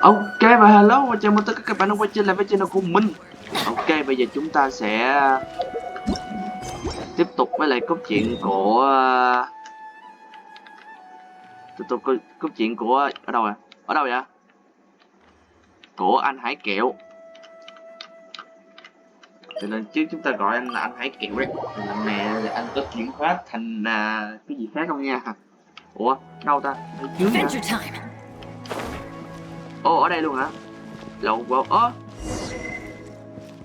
Ok và hello và chào mừng tất cả các bạn đã quay trở lại với channel của mình. Ok, bây giờ chúng ta sẽ tiếp tục với lại cốt truyện của cốt truyện của ở đâu à? Ở đâu vậy? Của anh Hải Kẹo. Cho nên trước chúng ta gọi anh Hải Kẹo đấy. Lần này anh có chuyển hóa thành cái gì khác không nha? Ủa, đâu ta? Ở dưới hả? Ồ, ở đây luôn hả? Lộn vào.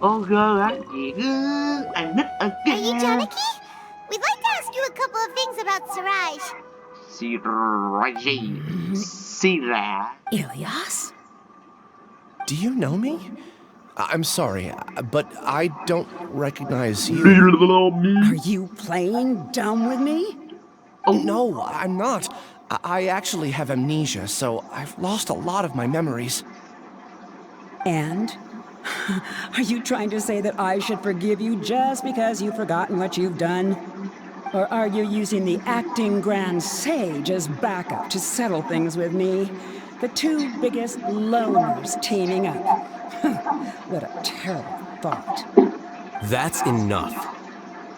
Ô gơ á, gì gơ, anh nít ở kia. Are you Janaki? We'd like to ask you a couple of things about Siraj. Sira. Ilyas? Do you know me? I'm sorry, but I don't recognize you. Are you playing dumb with me? No, I'm not. I actually have amnesia, so I've lost a lot of my memories. And? Are you trying to say that I should forgive you just because you've forgotten what you've done? Or are you using the acting grand sage as backup to settle things with me? The two biggest loners teaming up. What a terrible thought. That's enough.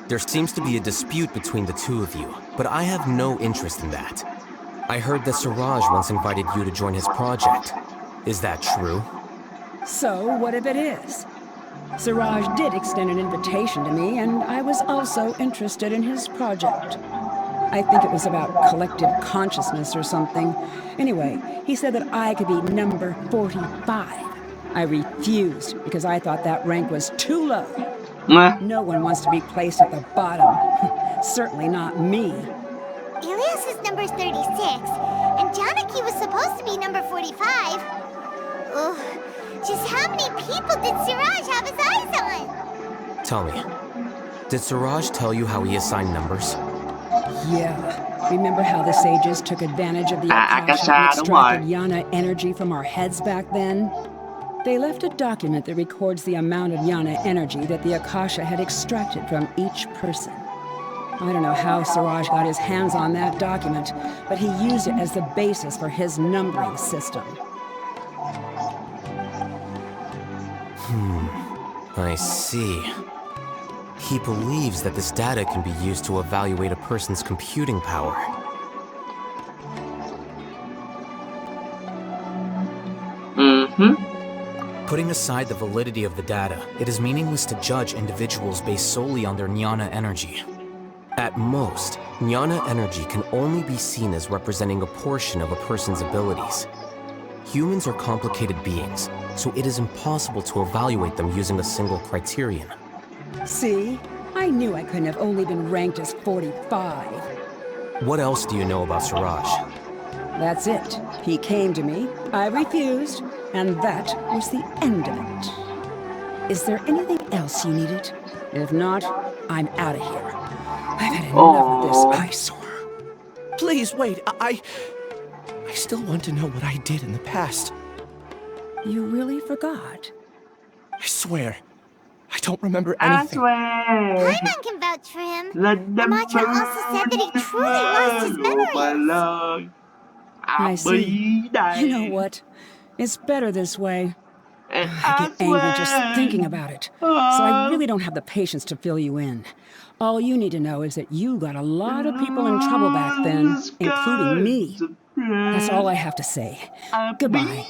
There seems to be a dispute between the two of you, but I have no interest in that. I heard that Siraj once invited you to join his project. Is that true? So, what if it is? Siraj did extend an invitation to me, and I was also interested in his project. I think it was about collective consciousness or something. Anyway, he said that I could be number 45. I refused because I thought that rank was too low. No one wants to be placed at the bottom. Certainly not me. Ilyas is number 36, and Janaki was supposed to be number 45. Ugh. Just how many people did Siraj have his eyes on? Tell me, did Siraj tell you how he assigned numbers? Yeah. Remember how the sages took advantage of the Akasha and extracted Yana energy from our heads back then? They left a document that records the amount of Yana energy that the Akasha had extracted from each person. I don't know how Siraj got his hands on that document, but he used it as the basis for his numbering system. I see. He believes that this data can be used to evaluate a person's computing power. Putting aside the validity of the data, it is meaningless to judge individuals based solely on their jnana energy. At most, jnana energy can only be seen as representing a portion of a person's abilities. Humans are complicated beings, so it is impossible to evaluate them using a single criterion. See? I knew I couldn't have only been ranked as 45. What else do you know about Siraj? That's it. He came to me, I refused, and that was the end of it. Is there anything else you needed? If not, I'm out of here. I've had enough of this eyesore. Please wait, I still want to know what I did in the past. You really forgot? I swear, I don't remember anything. Paimon can vouch for him. Amacha also said that he truly lost his memories. I see. You know what? It's better this way. I get angry just thinking about it, so I really don't have the patience to fill you in. All you need to know is that you got a lot of people in trouble back then, including me. That's all I have to say. Goodbye.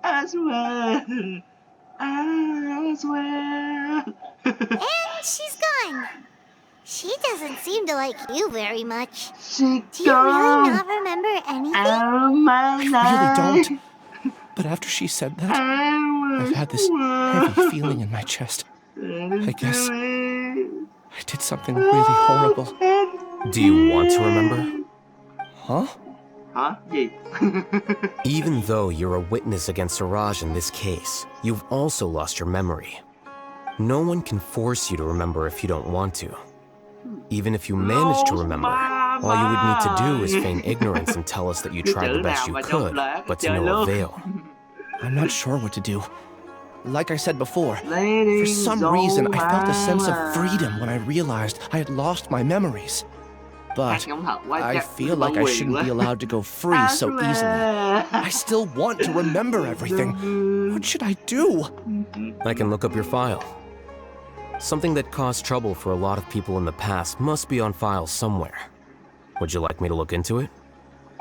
I swear. And she's gone. She doesn't seem to like you very much. Do you really not remember anything? I really don't. But after she said that, I've had this heavy feeling in my chest. I guess I did something really horrible. Do you want to remember? Huh? Even though you're a witness against Siraj in this case, you've also lost your memory. No one can force you to remember if you don't want to. Even if you manage to remember, all you would need to do is feign ignorance and tell us that you tried the best you could, but to no avail. I'm not sure what to do. Like I said before, for some reason I felt a sense of freedom when I realized I had lost my memories. hát but ngóng thật quá I chắc feel bảo like I quyền shouldn't quá. be allowed to go free so easily. I still want to remember everything. What should I do? I can look up your file. Something that caused trouble for a lot of people in the past must be on file somewhere. Would you like me to look into it?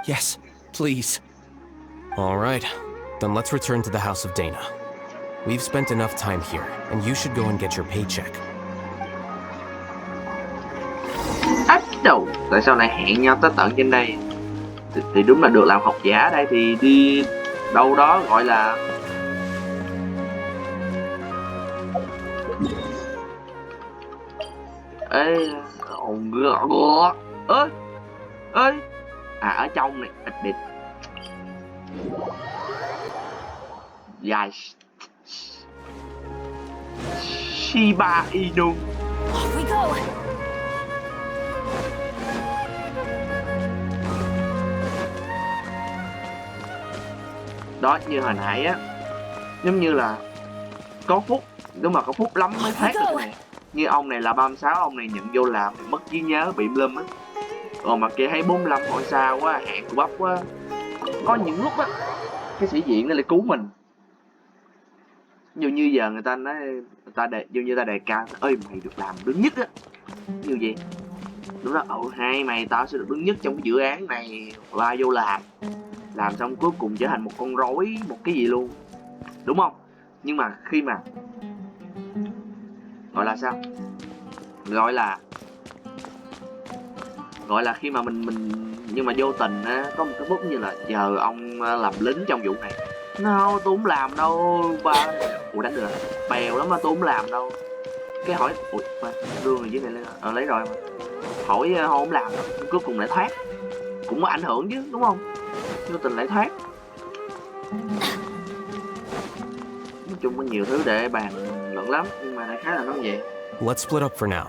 Yes, please. All right, then let's return to the house of Dana. We've spent enough time here, and you should go and get your paycheck. Ách đầu, tại sao lại hẹn nhau tới tận trên đây? Thì đúng là được làm học giả ở đây thì đi đâu đó gọi là ê ồn gõ ơi ơi à ở trong này ít địch dài Shiba Inu. Off we go. Đó như hồi nãy á, giống như là có phút, đúng mà có phút lắm mới thoát được này. Như ông này là 36, ông này nhận vô làm mất trí nhớ bị lâm á. Còn mà kia thấy 45 hỏi sao quá, hạn của bắp quá. Có những lúc á, cái sĩ diện nó lại cứu mình. Dù như giờ người ta nói, dù như ta đề cao, ơi mày được làm đứng nhất á, như vậy. Đúng đó, hai mày tao sẽ được đứng nhất trong cái dự án này, và vô làm xong cuối cùng trở thành một con rối, một cái gì luôn, đúng không? Nhưng mà khi mà gọi là sao, gọi là khi mà mình nhưng mà vô tình á, có một cái phút như là giờ ông làm lính trong vụ này, no tôi không làm đâu ba, ủa đánh được bèo lắm mà tôi không làm đâu, cái hỏi ủa lương này dưới này lấy rồi mà hỏi không làm đâu, cuối cùng lại thoát, cũng có ảnh hưởng chứ đúng không, vô tình lại thoát. Nói chung có nhiều thứ để bàn luận lắm, nhưng mà đại khái là nó vậy. Let's split up for now.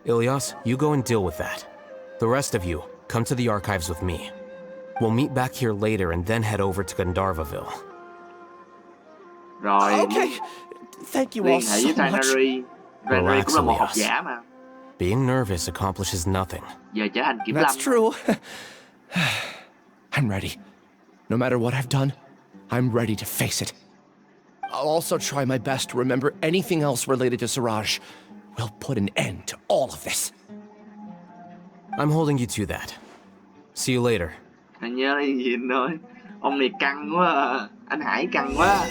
Ilyas, you go and deal with that. The rest of you, come to the archives with me. We'll meet back here later and then head over to Gandharvaville. Rồi. Okay. Thank you all Liên hệ với so much. Tannery. Tannery cũng là một học giả mà. Being nervous accomplishes nothing. Giờ trở thành kiểm lâm. That's true. I'm ready. No matter what I've done, I'm ready to face it. I'll also try my best to remember anything else related to Siraj. We'll put an end to all of this. I'm holding you to that. See you later. Anh nhớ cái gì nói. Ông này căng quá à. Anh Hải căng quá.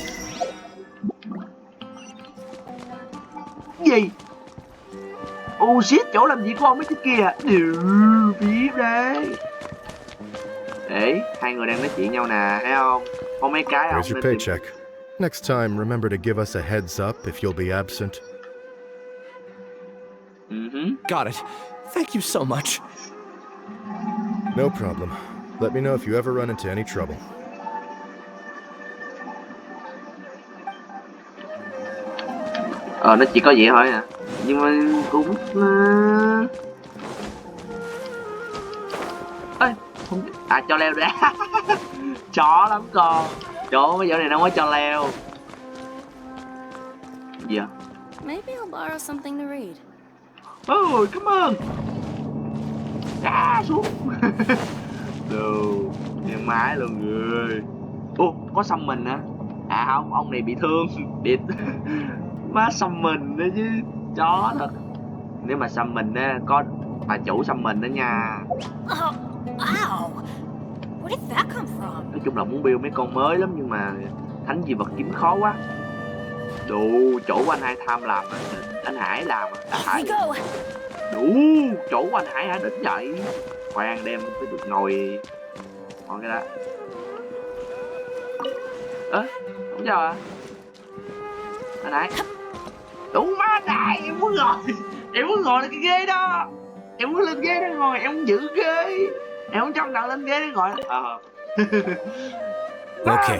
Gì? Oh shit, chỗ làm gì của ông mấy cái kia? Điều biết đấy. Để hai người đang nói chuyện nhau nè, thấy không? Có mấy cái Here's your paycheck. Next time, remember to give us a heads up if you'll be absent. Got it. Thank you so much. No problem. Let me know if you ever run into any trouble. Nó chỉ có vậy thôi à. Nhưng mà cũng ê, không cho leo ra. Chó lắm con. Chỗ mấy chỗ này nó mới cho leo. Gì à? Maybe I'll borrow something to read. Ôi, cảm ơn. Xuống. Đồ, em mái luôn người. Ô, có xăm mình hả? À không, ông này bị thương. Bị má xăm mình đó chứ. Chó thật. Nếu mà xăm mình á, có bà chủ xăm mình đó nha. Oh, wow. Where did that come from? Nói chung là muốn build mấy con mới lắm, nhưng mà thánh dị vật kiếm khó quá. Đủ, chỗ của anh Hai tham làm mà. Anh Hải làm mà. Anh Hải. Đủ, chỗ của anh Hải hả đỉnh vậy. Khoan đem phải được ngồi. Còn cái đó. Ơ, không sao à? Anh Hải. Đủ má anh Hải, em muốn ngồi. Em muốn ngồi lên cái ghế đó. Em muốn lên ghế đó ngồi, em muốn giữ ghế. Em không trong đầu lên ghế đó ngồi. Okay.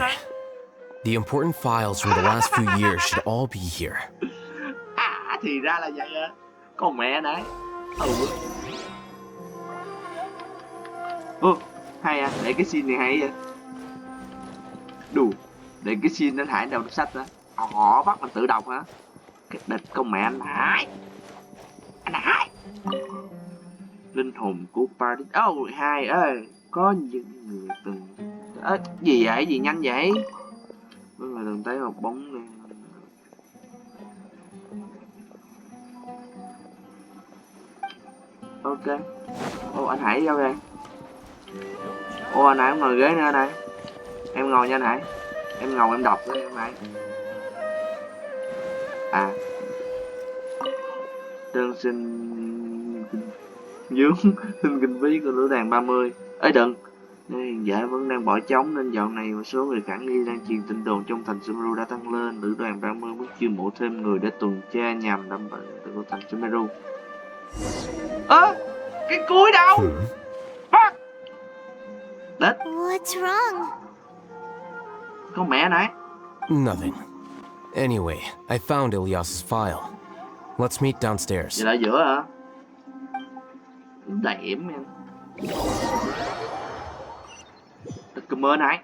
The important files from the last few years should all be here. À, thì ra là vậy á. Con mẹ nãy. Hay à, để cái scene này hay vậy. Đủ, để cái scene anh Hải đọc sách đó. Họ bắt mình tự đọc hả? Cái địch con mẹ anh Hải. Anh Hải. Linh hồn của Paris. Oh, 2 ơi, có những người từng gì vậy? Gì nhanh vậy? Có người từng thấy một bóng đen. Ok. Ô, anh Hải đâu đây? Ô, anh Hải không ngồi ghế nữa đây. Em ngồi nha anh Hải. Em ngồi em đọc với em Hải. À, đơn xin dướng xin kinh phí của lữ đoàn 30. Ấy đừng, hiện giả vẫn đang bỏ trống nên dạo này một số người khả nghi đang truyền tin đồn trong thành Sumeru đã tăng lên. Lữ đoàn 30 muốn chiêu mộ thêm người để tuần tra nhằm đảm bảo của thành Sumeru. Cái cuối đâu? Fuck. Đất. What's wrong? Con mẹ nãy. Nothing. Anyway, I found Ilyas's file. Let's meet downstairs. Vậy là giữa hả? Đẻm em. Cảm ơn nãy.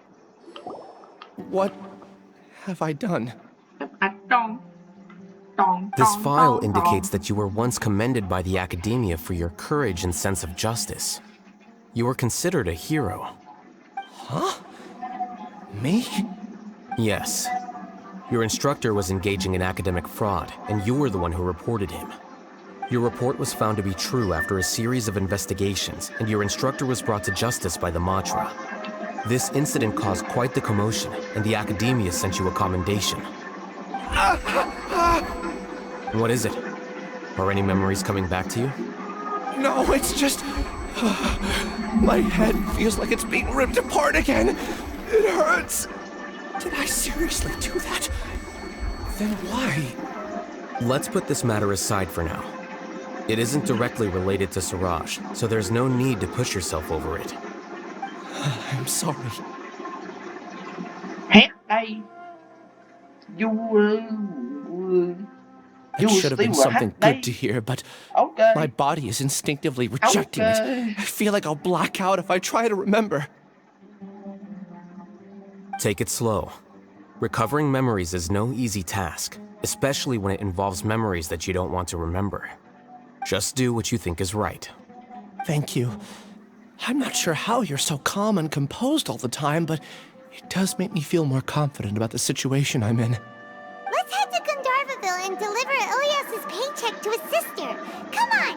What have I done? This file indicates that you were once commended by the academia for your courage and sense of justice. You were considered a hero. Huh? Me? Yes. Your instructor was engaging in academic fraud, and you were the one who reported him. Your report was found to be true after a series of investigations, and your instructor was brought to justice by the Matra. This incident caused quite the commotion, and the academia sent you a commendation. What is it? Are any memories coming back to you? No, it's just... my head feels like it's being ripped apart again. It hurts. Did I seriously do that? Then why? Let's put this matter aside for now. It isn't directly related to Siraj, so there's no need to push yourself over it. I'm sorry. Hét đây. It should have been something good to hear, but okay. My body is instinctively rejecting it. I feel like I'll black out if I try to remember. Take it slow. Recovering memories is no easy task, especially when it involves memories that you don't want to remember. Just do what you think is right. Thank you. I'm not sure how you're so calm and composed all the time, but it does make me feel more confident about the situation I'm in. Let's head to Gandharvaville and deliver Ilyas's paycheck to his sister. Come on!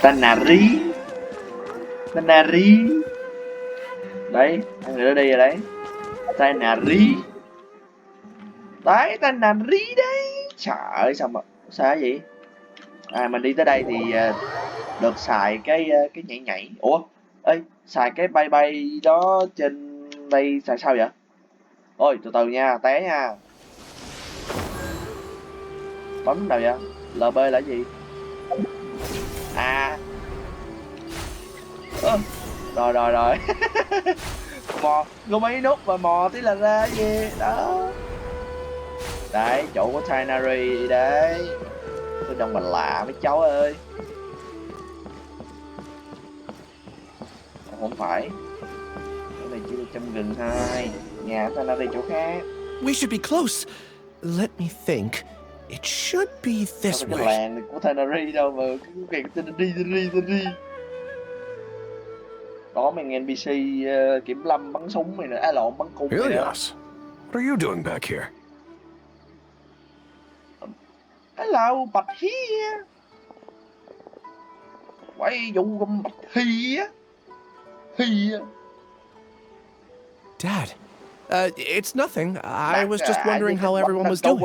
Tanari. Đấy, anh người đó đi rồi đấy. Tanari. Đấy, Tanari đấy. Trời ơi, sao vậy? À, mình đi tới đây thì được xài cái nhảy. Ủa? Ê, xài cái bay đó trên đây xài sao vậy? Ôi, từ từ nha, té nha. Bấm đâu vậy? LB là gì? À. Rồi. Mò, có mấy nút mà mò tí là ra gì đó. Đấy, chỗ của Tanari đấy. Tôi đông mà lạ mấy cháu ơi. Không phải. Cái này chỉ là trong rừng thôi. Nhà Tanari chỗ khác. We should be close. Let me think. It should be this way. Cái làng của Tanari đâu mà cái Tanari. Có mấy NPC kiểm lâm bắn súng này nữa, lộn bắn cung này nữa. Ilyas, what are you doing back here? Hello, Bạch here. Quay vụ gom Bạch Hi. Dad, it's nothing. I was just wondering how everyone was doing.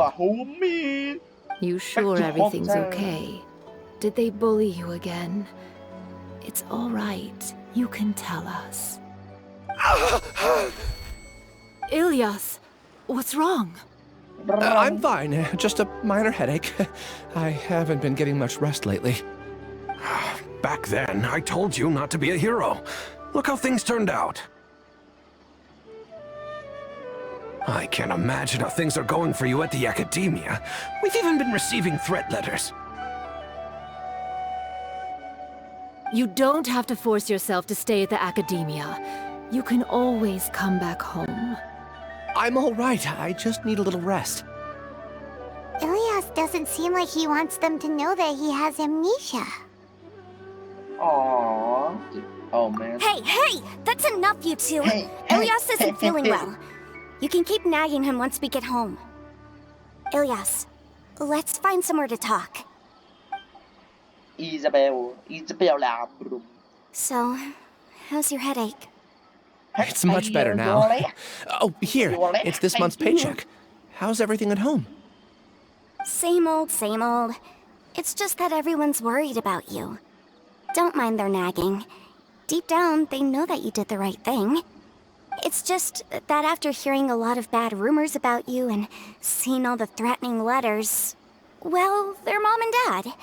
You sure everything's okay? Did they bully you again? It's all right. You can tell us. Ilyas, what's wrong? I'm fine. Just a minor headache. I haven't been getting much rest lately. Back then, I told you not to be a hero. Look how things turned out. I can't imagine how things are going for you at the academia. We've even been receiving threat letters. You don't have to force yourself to stay at the academia. You can always come back home. I'm all right. I just need a little rest. Ilyas doesn't seem like he wants them to know that he has amnesia. Oh, oh man. Hey, that's enough, you two. Ilyas isn't feeling well. You can keep nagging him once we get home. Ilyas, let's find somewhere to talk. Isabel làm. So, how's your headache? It's much better now. Oh, here, it's this month's paycheck. How's everything at home? Same old, same old. It's just that everyone's worried about you. Don't mind their nagging. Deep down, they know that you did the right thing. It's just that after hearing a lot of bad rumors about you and seeing all the threatening letters, well, they're mom and dad.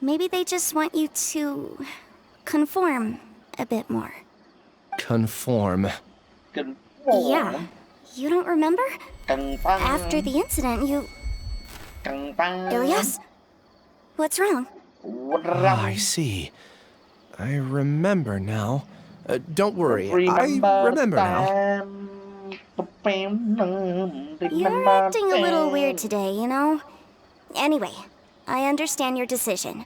Maybe they just want you to conform a bit more. Conform. Yeah. You don't remember? After the incident, you... Ilyas? What's wrong? Ah, I see. I remember now. Don't worry, I remember now. You're acting a little weird today, you know? Anyway, I understand your decision.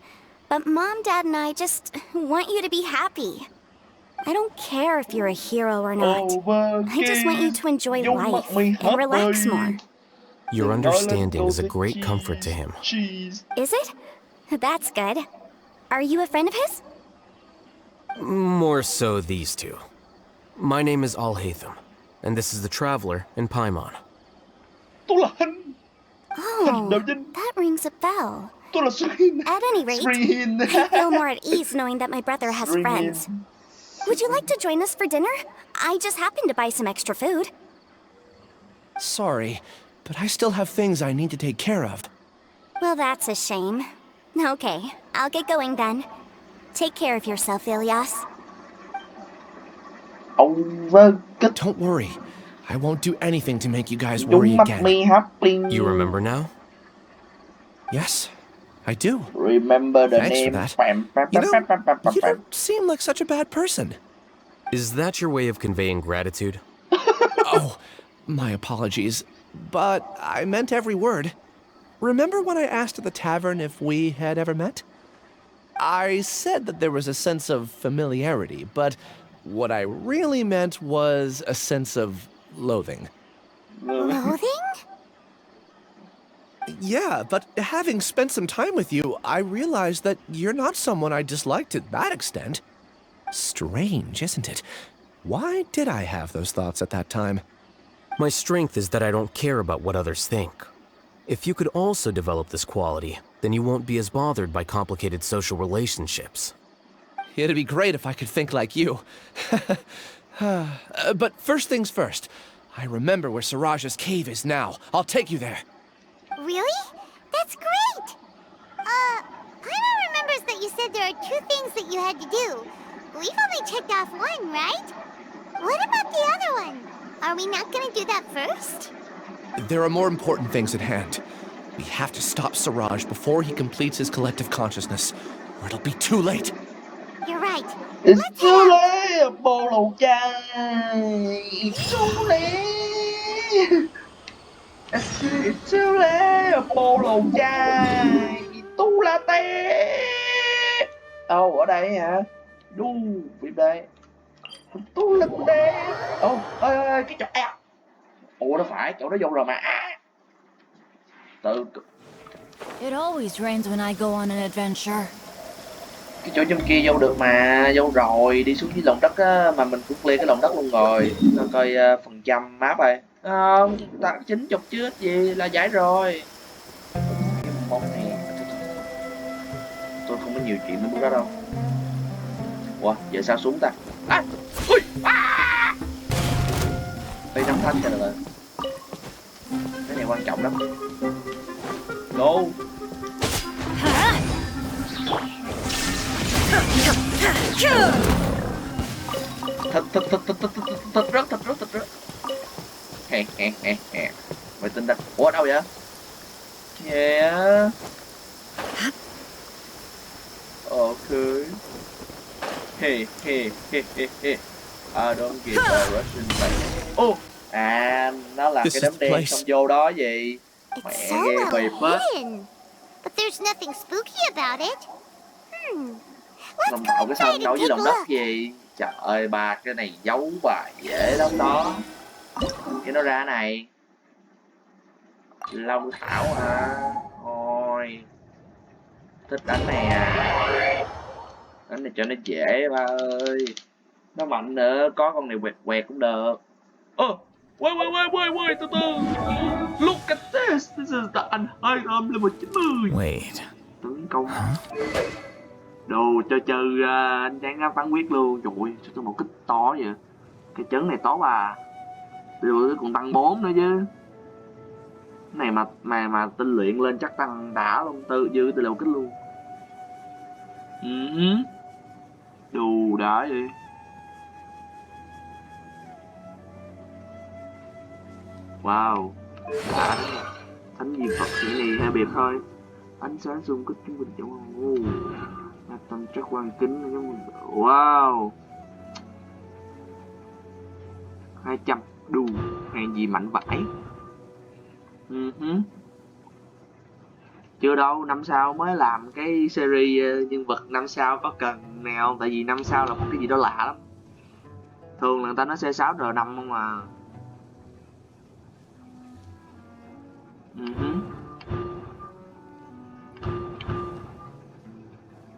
But Mom, Dad, and I just want you to be happy. I don't care if you're a hero or not. I just want you to enjoy life and relax more. Your understanding is a great comfort to him. Is it? That's good. Are you a friend of his? More so these two. My name is Al Haytham, and this is the Traveler in Paimon. Oh, that rings a bell. At any rate, I feel more at ease knowing that my brother has friends. Would you like to join us for dinner? I just happened to buy some extra food. Sorry, but I still have things I need to take care of. Well, that's a shame. Okay, I'll get going then. Take care of yourself, Ilyas. Don't worry. I won't do anything to make you guys worry again. You remember now? Yes, I do. Remember the Thanks name. for that. You don't seem like such a bad person. Is that your way of conveying gratitude? Oh, my apologies. But I meant every word. Remember when I asked at the tavern if we had ever met? I said that there was a sense of familiarity, but what I really meant was a sense of loathing. Loathing? Yeah, but having spent some time with you, I realized that you're not someone I dislike to that extent. Strange, isn't it? Why did I have those thoughts at that time? My strength is that I don't care about what others think. If you could also develop this quality, then you won't be as bothered by complicated social relationships. It'd be great if I could think like you. But first things first, I remember where Siraj's cave is now. I'll take you there. Really? That's great! Paimon remembers that you said there are 2 things that you had to do. We've only checked off 1, right? What about the other one? Are we not gonna do that first? There are more important things at hand. We have to stop Siraj before he completes his collective consciousness, or it'll be too late. You're right. It's Let's too head out. late, Bolo-chan. It's too late. It's too late, Bolo-chan. It's too late. Ở đây hả? Đu, bị đây. Too late. Ơi, cái chỗ à. Ủa, nó phải, chỗ đó vô rồi mà. Tự. It always rains when I go on an adventure. Cái chỗ trong kia vô được mà, vô rồi, đi xuống dưới lòng đất á, mà mình cũng clear cái lòng đất luôn rồi. Coi phần trăm map rồi. Không, ta 90 chứ ít gì là giải rồi. Món này tôi không có nhiều chuyện với bước đó đâu. Ủa, giờ sao xuống ta? Ui, đây nắm thanh cho được rồi. Cái này quan trọng lắm. Go. Thật rất. Hè. Mày tin đánh. Ủa ở đâu vậy? Yeah. Okay. Hey. I don't give a Russian back. Oh, à, nó là cái đám đen xong vô đó gì? It's Mẹ so ghê well bịp á. hidden. But there's nothing spooky about it. Let's Lòng go thảo cái sao inside đấu and với take a lòng đất look. gì? Trời ơi ba, cái này giấu bà dễ lắm đó. Cái nó ra này. Long thảo à. Ôi. Thích đánh này à. Đánh này cho nó dễ ba ơi. Nó mạnh nữa, có con này quẹt quẹt cũng được. Wait, từ từ. Look at this. This is the Anh Hãi level 90. Wait. Tấn công. Đồ cho chơi anh chán áp phán quyết luôn. Trời ơi, sao tôi một kích to vậy? Cái chấn này to bà. Rồi còn tăng 4 nữa chứ. Cái này mà tinh luyện lên chắc tăng đã luôn, dư từ đầu kích luôn. Đồ đã vậy. Wow. Đã. Thánh viên Phật chỉ này hai biệt thôi. Ánh sáng xung kích trung bình trong tâm chất quan kính giống. Wow. 200 đù, hàng gì mạnh vãi. Chưa đâu, 5 sao mới làm cái series nhân vật 5 sao có cần nào không? Tại vì 5 sao là một cái gì đó lạ lắm. Thường là người ta nói C6 R5 không mà.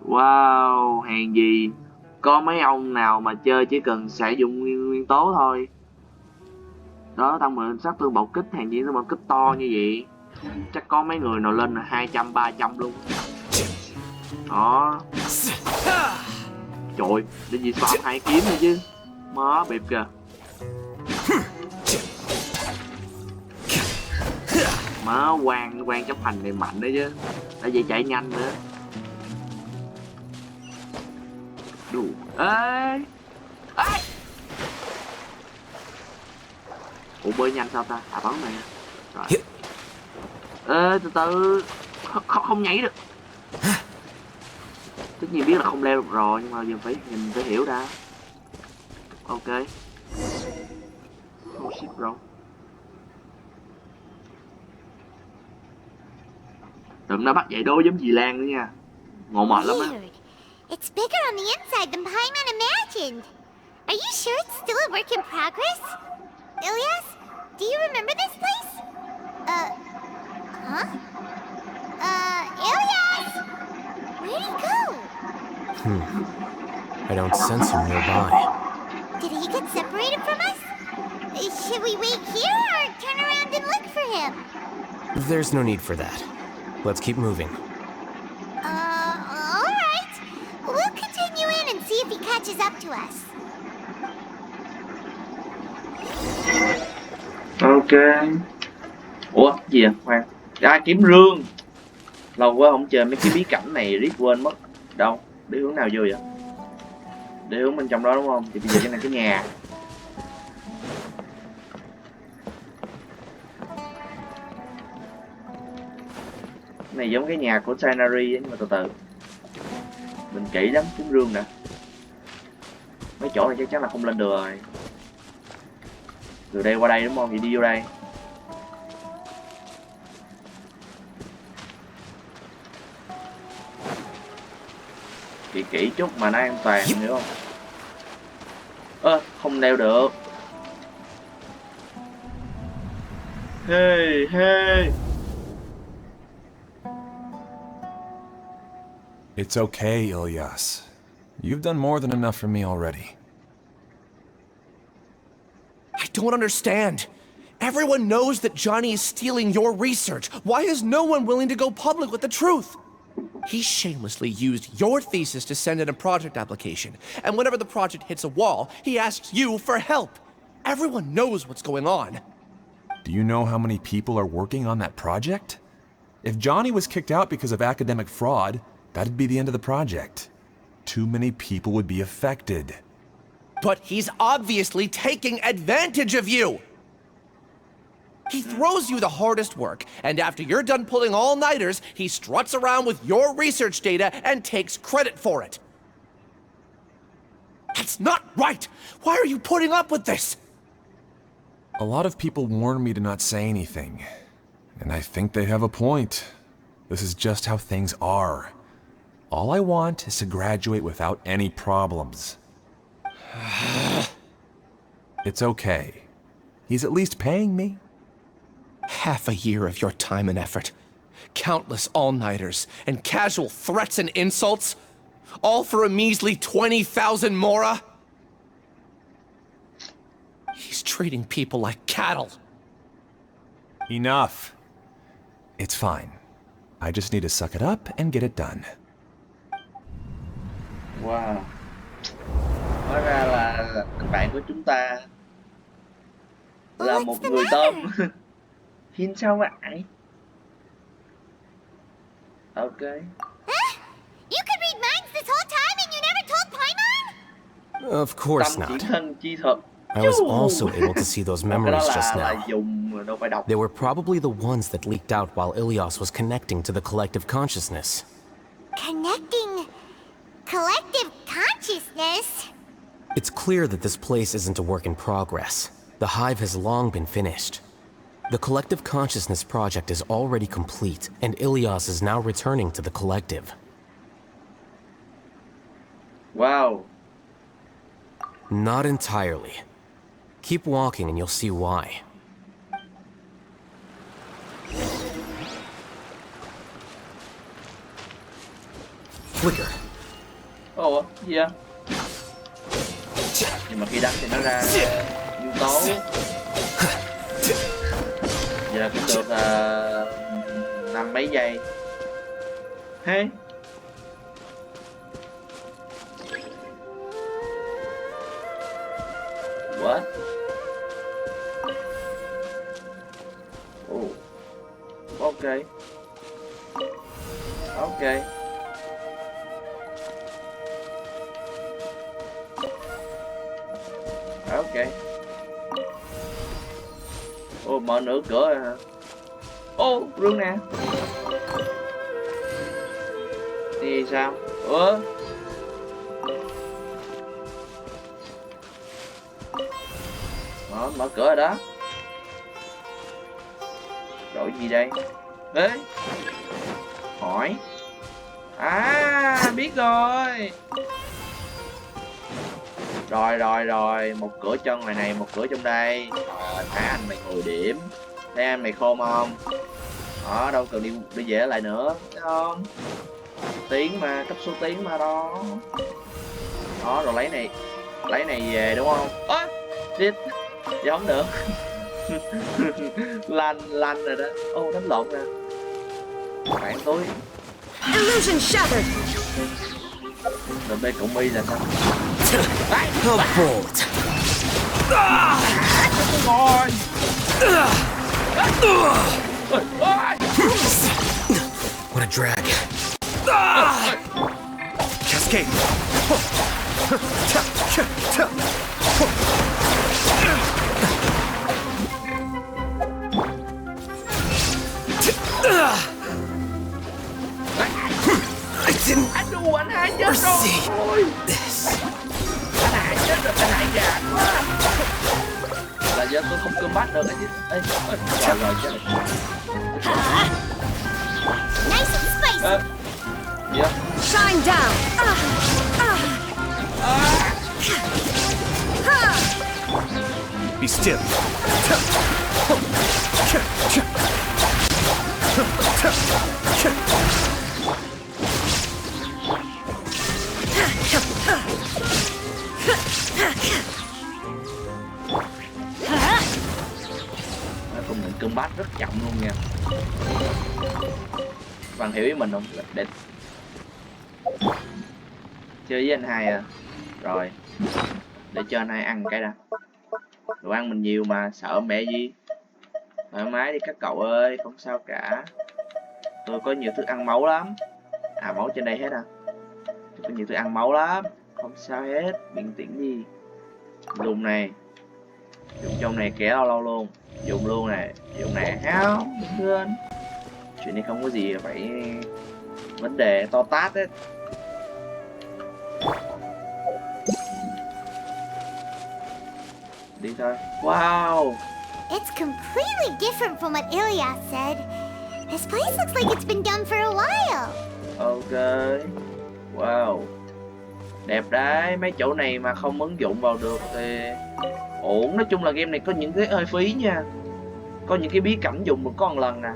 Wow, hàng gì. Có mấy ông nào mà chơi chỉ cần sử dụng nguyên tố thôi. Đó, tăng 10 sát thương bạo kích, hàng gì nó bạo kích to như vậy. Chắc có mấy người nào lên là 200, 300 luôn. Đó. Trời, để gì spam 2 kiếm thôi chứ. Má bịp kìa. Má quan chấp hành này mạnh đấy chứ. Đã vậy chạy nhanh nữa. Đủ. Ê. Ủa bơi nhanh sao ta? À bắn này. Rồi. Ê, từ từ. Không nhảy được. Tất nhiên biết là không leo được rồi, nhưng mà giờ phải nhìn phải hiểu đã. Ok. Oh shit bro. Đừng nó bắt dạy đố giống dì Lan nữa nha. Ngộ mệt lắm á. It's bigger on the inside than Paimon imagined. Are you sure it's still a work in progress? Ilyas, do you remember this place? Huh? Ilyas! Where'd he go? I don't sense him nearby. Did he get separated from us? Should we wait here or turn around and look for him? There's no need for that. Let's keep moving. Alright. We'll continue in and see if he catches up to us. Ok. Ủa, gì à? Khoan. Kiếm rương. Lâu quá không chơi mấy cái bí cảnh này, riết quên mất. Đâu? Đi hướng nào vô vậy? Đi hướng bên trong đó đúng không? Thì bây giờ cái này cái nhà. Cái này giống cái nhà của Scenary nhưng mà từ từ. Mình kỹ lắm, kiếm rương nè. Mấy chỗ này chắc chắn là không lên được rồi. Từ đây qua đây đúng không? Vậy đi vô đây. Kỹ chút mà nó an toàn, hiểu không? Không leo được. Hey. It's okay, Ilyas. You've done more than enough for me already. I don't understand. Everyone knows that Johnny is stealing your research. Why is no one willing to go public with the truth? He shamelessly used your thesis to send in a project application, and whenever the project hits a wall, he asks you for help. Everyone knows what's going on. Do you know how many people are working on that project? If Johnny was kicked out because of academic fraud, that'd be the end of the project. Too many people would be affected. But he's obviously taking advantage of you! He throws you the hardest work, and after you're done pulling all-nighters, he struts around with your research data and takes credit for it. That's not right! Why are you putting up with this? A lot of people warned me to not say anything. And I think they have a point. This is just how things are. All I want is to graduate without any problems. It's okay. He's at least paying me. Half a year of your time and effort. Countless all-nighters and casual threats and insults. All for a measly 20,000 mora? He's treating people like cattle. Enough. It's fine. I just need to suck it up and get it done. Wow. Hóa ra là bạn của chúng ta là một người tôm. Hin sao vậy? Ok. You could read minds this whole time and you never told Paimon? Of course Tâm chỉ not. thân chi thuật. I was also able to see those memories just là now. dùng đâu phải đọc. They were probably the ones that leaked out while Ilias was connecting to the collective consciousness. Connecting collective consciousness? It's clear that this place isn't a work in progress. The hive has long been finished. The collective consciousness project is already complete, and Ilias is now returning to the collective. Wow. Not entirely. Keep walking and you'll see why. Flicker. Ồ, gì vậy? Nhưng mà khi đắp thì nó ra nguyên tố. Giờ cũng được năm mấy giây. Hey. What? Oh. Okay. Okay. Ok. Ô, mở nửa cửa rồi hả? Ô, rương nè. Đi sao? Ủa? Mở cửa rồi đó. Đổi gì đây? Ê. Hỏi. À, biết rồi. Rồi, một cửa trong ngoài này, một cửa trong đây. Rồi, thấy anh mày ngồi điểm. Thấy anh mày khôn không? Đó, đâu cần đi về lại nữa, thấy không? Tiếng mà, cấp số tiếng mà đó. Đó, rồi lấy này về đúng không? Ơ, shit, vậy không được. lanh rồi đó. Ô, đánh lộn nè. Bạn tôi. Illusion shattered. Rồi bên cộng mi là sao? A bolt. What a drag. Cascade. I didn't Anh đùa anh Hai chết rồi. Anh Hai chết rồi, anh Hai gà quá. Là do tôi không cơm bắt được anh chứ. Rồi chết rồi. Nice and spicy. Dạ. Shine down. Be still. Công nhận cơm bát rất chậm luôn nha. Bạn hiểu ý mình không? Để chơi với anh Hai à. Rồi, để cho anh Hai ăn cái đã. Đồ ăn mình nhiều mà, sợ mẹ gì. Thoải mái đi các cậu ơi, không sao cả. Tôi có nhiều thức ăn máu lắm. À, máu trên đây hết à? Tôi có nhiều thức ăn máu lắm. Không sao hết, bình tĩnh đi. Dùng này. Dùng trong này kéo lâu luôn. Dùng luôn này, dùng này không? Quên. Chuyện này không có gì phải vấn đề to tát đấy. Đi thôi. Wow. It's completely different from what Ilyas said. This place looks like it's been done for a while. Ok. Wow. Đẹp đấy, mấy chỗ này mà không ứng dụng vào được thì ổn. Nói chung là game này có những cái hơi phí nha. Có những cái bí cảnh dùng được có một lần nè.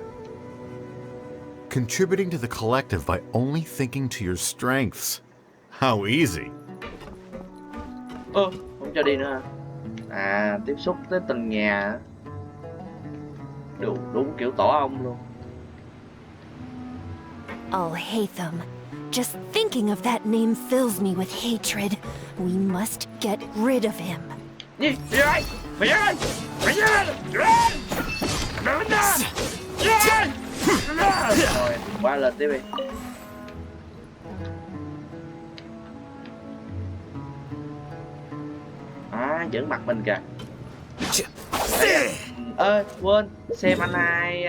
Contributing to the collective by only thinking to your strengths. How easy. Không cho đi nữa hả? À, tiếp xúc tới từng nhà. Đúng kiểu tổ ong luôn. Oh, Hatham. Just thinking of that name fills me with hatred. We must get rid of him. Gì? Rồi, qua lên tiếp đi. À, giỡn mặt mình kìa. Quên, xem anh hai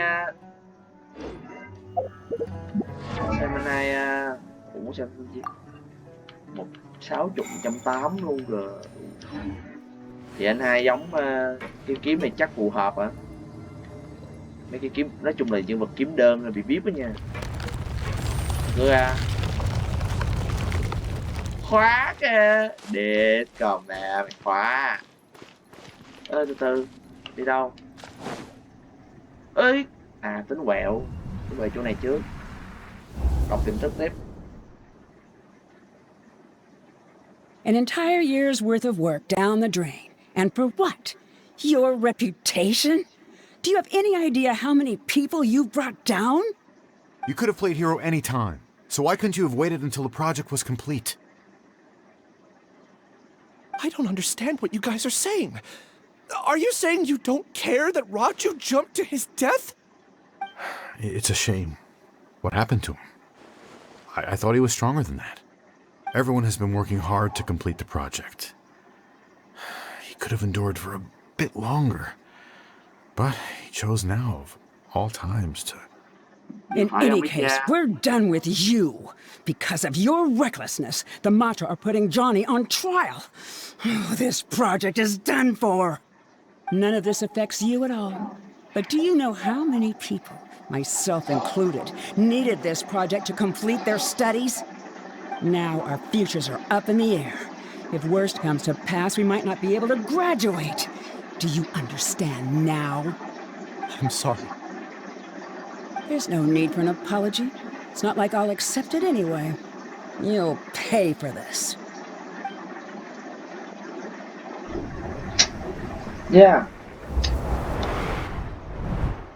ủa sao gì 160/180 luôn rồi. Thì anh hai giống cái kiếm này chắc phù hợp hả? Mấy cái kiếm nói chung là nhân vật kiếm đơn là bị bíp đó nha. Rồi khóa kìa. Để còn nè, mày khóa. Từ từ đi đâu? Ơi, tính quẹo chỗ này trước. Đọc tin tức tiếp. An entire year's worth of work down the drain. And for what? Your reputation? Do you have any idea how many people you've brought down? You could have played hero any time. So why couldn't you have waited until the project was complete? I don't understand what you guys are saying. Are you saying you don't care that Raju jumped to his death? It's a shame. What happened to him? I thought he was stronger than that. Everyone has been working hard to complete the project. He could have endured for a bit longer. But he chose now, of all times, to... In any case, we're done with you. Because of your recklessness, the Matra are putting Johnny on trial. This project is done for. None of this affects you at all. But do you know how many people, myself included, needed this project to complete their studies? Now our futures are up in the air. If worst comes to pass, we might not be able to graduate. Do you understand now? I'm sorry. There's no need for an apology. It's not like I'll accept it anyway. You'll pay for this. Yeah.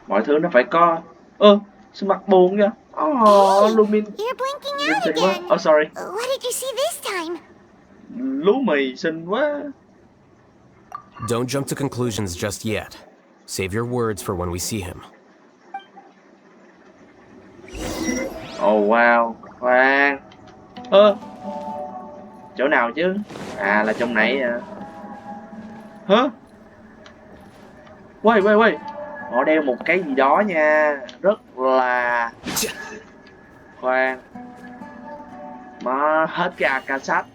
Mọi thứ nó phải có. Sao mặt buồn vậy? Lumin. You're blinking out again. Oh, sorry. What did you see this time? Lú mì xinh quá. Don't jump to conclusions just yet. Save your words for when we see him. Oh wow, khoan. Chỗ nào chứ? À là trong nãy à. Hả? Quay. Họ đeo một cái gì đó nha. Rất là... Khoan. Mà hết cái Akasat.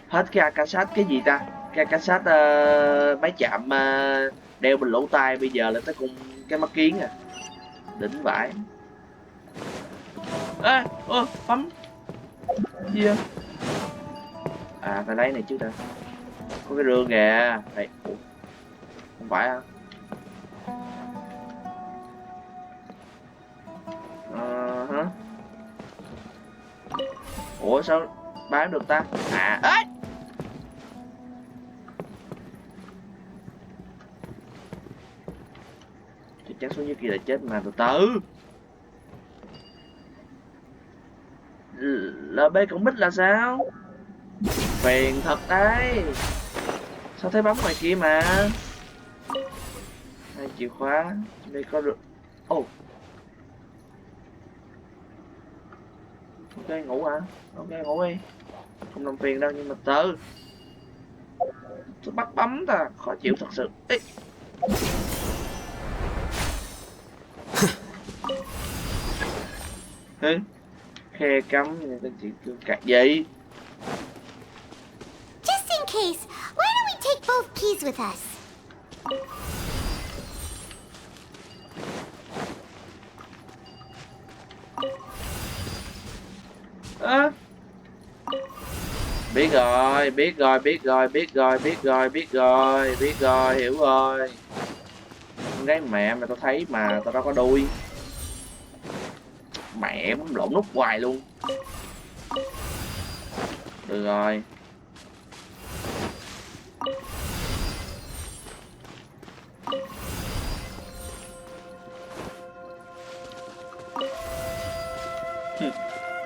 Hết cái Akasat cái gì ta? Cái Akasat máy chạm đeo bên lỗ tai bây giờ là tới cùng cái mắt kiến à. Đỉnh vãi. Bấm. Gì vậy? À phải lấy này trước đã. Có cái rương kìa. Đây. Không phải à? Ủa sao bán được ta? Chắc xuống dưới kia là chết mà. Từ từ. LB cũng bích là sao? Phiền thật đấy. Sao thấy bấm ngoài kia mà? Hai chìa khóa. Đây có được. Ok, ngủ hả? Ok, ngủ đi. Không làm phiền đâu, nhưng mà từ. Tôi bắt bấm ta. Khó chịu thật sự. Ê. Khe cắm người ta chỉ cạc gì? Just in case, why don't we should take both keys with us. À. Biết rồi, biết rồi, biết rồi, biết rồi, biết rồi, biết rồi, biết rồi, hiểu rồi. Con gái mẹ mà tao thấy mà tao đâu có đuôi. Mẹ bấm lộn nút hoài luôn. Được rồi.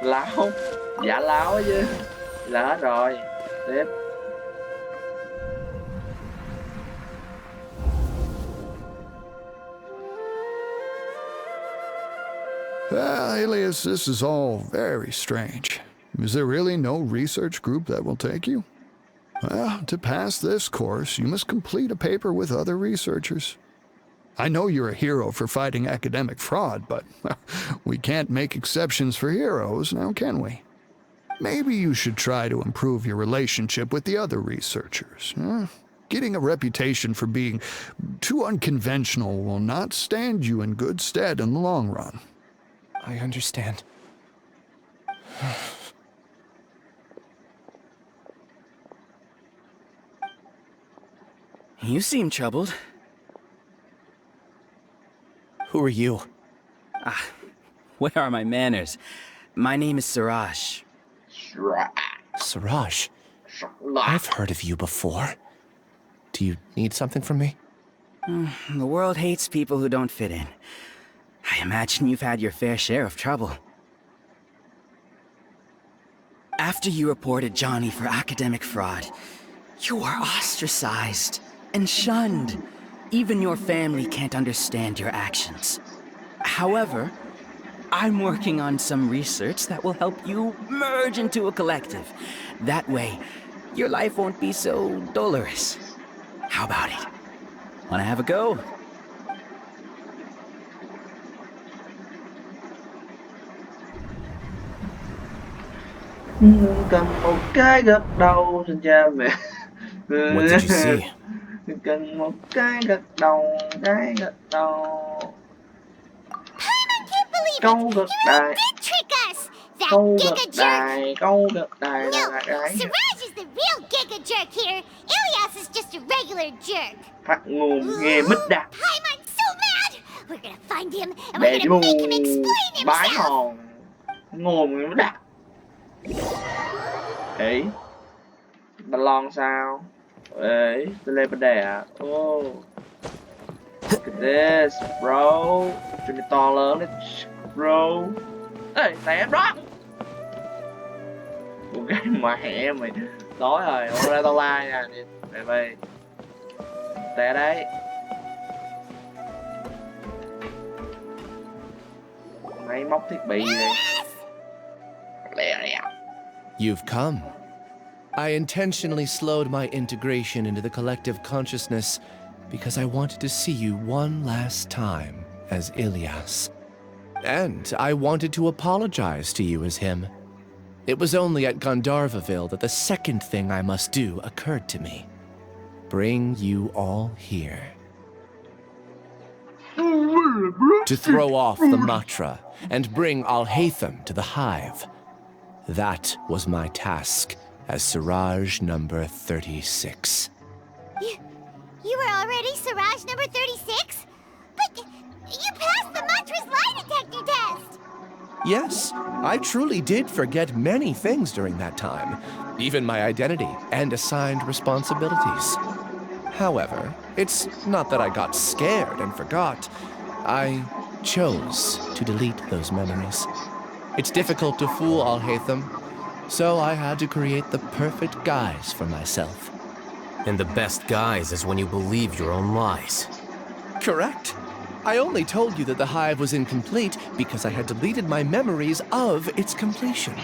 Láo, giả láo chứ. Là hết rồi. Tiếp. Alias, this is all very strange. Is there really no research group that will take you? Well, to pass this course, you must complete a paper with other researchers. I know you're a hero for fighting academic fraud, but we can't make exceptions for heroes, now can we? Maybe you should try to improve your relationship with the other researchers. Getting a reputation for being too unconventional will not stand you in good stead in the long run. I understand. You seem troubled. Who are you? Where are my manners? My name is Siraj. Siraj? I've heard of you before. Do you need something from me? The world hates people who don't fit in. I imagine you've had your fair share of trouble. After you reported Johnny for academic fraud, you were ostracized and shunned. Even your family can't understand your actions. However, I'm working on some research that will help you merge into a collective. That way, your life won't be so dolorous. How about it? Wanna have a go? Cần một cái gật đầu xin cha mẹ. What did you see? Cần một cái gật đầu, cái gật đầu. Câu gật đài. Câu gật đài, câu gật đài là cái. Siraj is the real giga jerk here. Ilias is just a regular jerk. Phát ngôn nghe mít đạt. I'm so mad. We're gonna find him and we're gonna make him explain bái himself. hòn. Ngôn nghe mít đạt. Ấy. Ballon sao? Ấy, tôi lên bên đây à? Oh. Look at this, bro. Cho nó to lớn đấy, bro. Ê, tè đó. Một cái mà hẹ mày. Tối rồi, hôm nay tao like nha. Mày mày. Tè đấy. Máy móc thiết bị gì đây? Lẹ lẹ. You've come. I intentionally slowed my integration into the collective consciousness because I wanted to see you one last time as Ilias. And I wanted to apologize to you as him. It was only at Gandharvaville that the second thing I must do occurred to me. Bring you all here. To throw off the Matra and bring Alhaitham to the hive. That was my task as Siraj number 36. You were already Siraj number 36? But you passed the Matra's lie detector test! Yes, I truly did forget many things during that time, even my identity and assigned responsibilities. However, it's not that I got scared and forgot. I chose to delete those memories. It's difficult to fool Alhaitham, so I had to create the perfect guise for myself. And the best guise is when you believe your own lies. Correct. I only told you that the hive was incomplete because I had deleted my memories of its completion.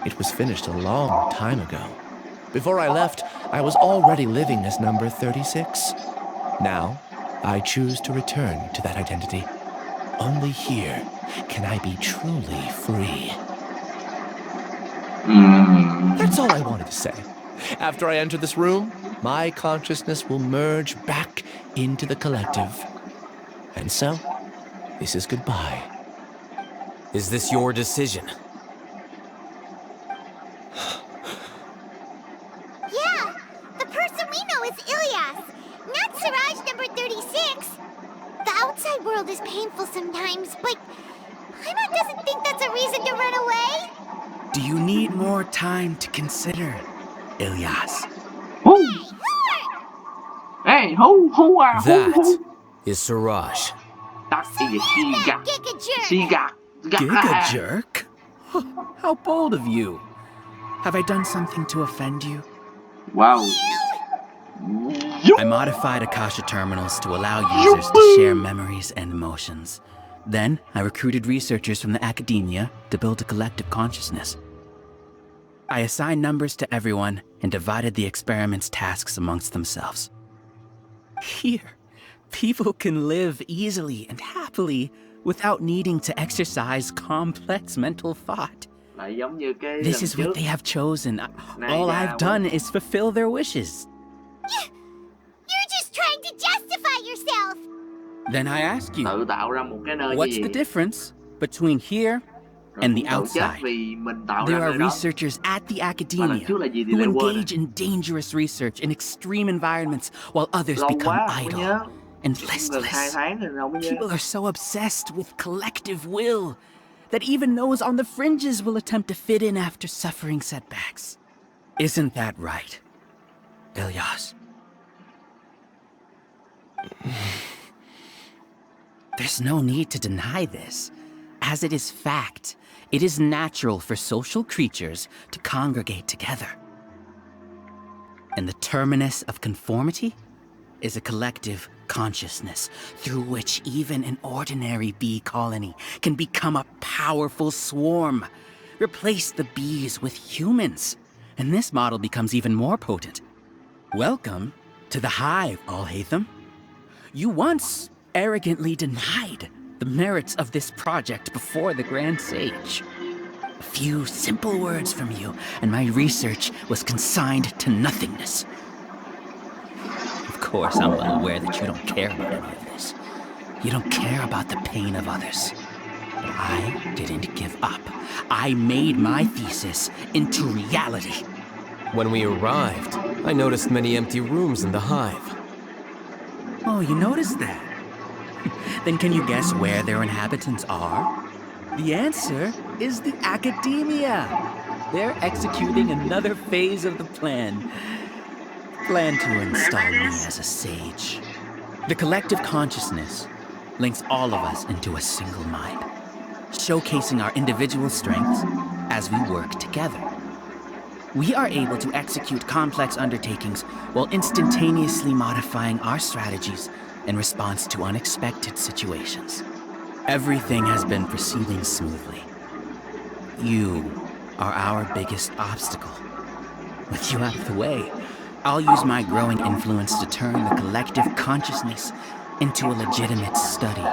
It was finished a long time ago. Before I left, I was already living as number 36. Now, I choose to return to that identity. Only here can I be truly free. That's all I wanted to say. After I enter this room, my consciousness will merge back into the collective. And so, this is goodbye. Is this your decision? Yeah, the person we know is Ilyas, not Siraj number 36. The outside world is painful sometimes, but Paimon doesn't think that's a reason to run away. Do you need more time to consider, Ilyas? Hey, who are That is Siraj. That is Giga Giga jerk? How bold of you. Have I done something to offend you? Wow. I modified Akasha terminals to allow users to share memories and emotions. Then, I recruited researchers from the academia to build a collective consciousness. I assigned numbers to everyone and divided the experiment's tasks amongst themselves. Here, people can live easily and happily without needing to exercise complex mental thought. This is what they have chosen. All I've done is fulfill their wishes. You're just trying to justify yourself. Then I ask you, what's the difference between here and the outside? There are researchers at the academia who engage in dangerous research in extreme environments while others become idle and listless. People are so obsessed with collective will that even those on the fringes will attempt to fit in after suffering setbacks. Isn't that right, Ilyas? There's no need to deny this, as it is fact. It is natural for social creatures to congregate together. And the terminus of conformity is a collective consciousness through which even an ordinary bee colony can become a powerful swarm. Replace the bees with humans, and this model becomes even more potent. Welcome to the hive, Alhaitham. You once arrogantly denied the merits of this project before the Grand Sage. A few simple words from you, and my research was consigned to nothingness. Of course, I'm well aware that you don't care about any of this. You don't care about the pain of others. But I didn't give up. I made my thesis into reality. When we arrived, I noticed many empty rooms in the hive. Oh, you noticed that? Then can you guess where their inhabitants are? The answer is the academia. They're executing another phase of the plan. Plan to install me as a sage. The collective consciousness links all of us into a single mind, showcasing our individual strengths as we work together. We are able to execute complex undertakings while instantaneously modifying our strategies in response to unexpected situations. Everything has been proceeding smoothly. You are our biggest obstacle. With you out of the way, I'll use my growing influence to turn the collective consciousness into a legitimate study.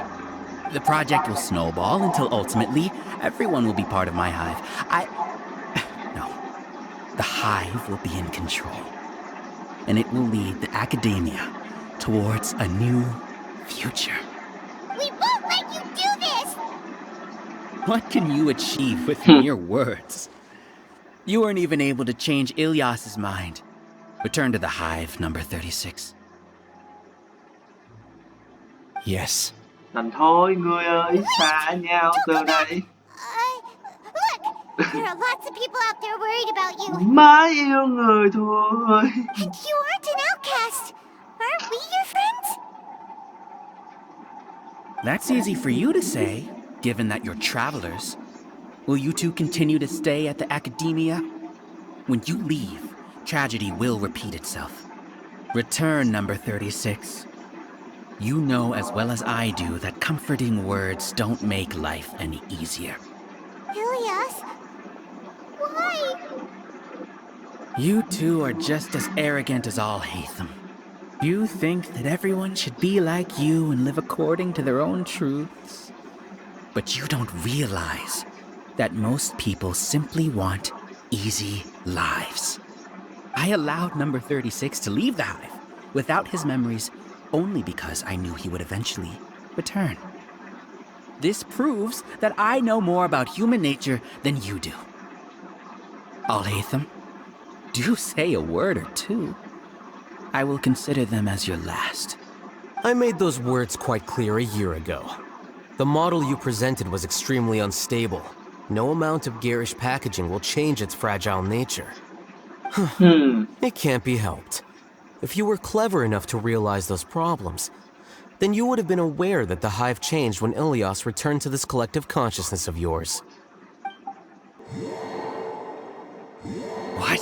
The project will snowball until ultimately everyone will be part of my hive. The hive will be in control, and it will lead the academia towards a new future. We won't let you do this! What can you achieve with mere words? You weren't even able to change Ilyas's mind. Return to the hive, number 36. Yes. Thành thôi, người ơi, xa nhau từ đây. Look! There are lots of people out there worried about you. Má yêu người thôi. And you aren't an outcast. Aren't we your friends? That's easy for you to say, given that you're travelers. Will you two continue to stay at the academia? When you leave, tragedy will repeat itself. Return, number 36. You know as well as I do that comforting words don't make life any easier. Ilyas? Why? You two are just as arrogant as Alhaitham. You think that everyone should be like you and live according to their own truths. But you don't realize that most people simply want easy lives. I allowed number 36 to leave the hive without his memories only because I knew he would eventually return. This proves that I know more about human nature than you do. Al-Haytham, do say a word or two. I will consider them as your last. I made those words quite clear a year ago. The model you presented was extremely unstable. No amount of garish packaging will change its fragile nature. It can't be helped. If you were clever enough to realize those problems, then you would have been aware that the hive changed when Ilias returned to this collective consciousness of yours. What?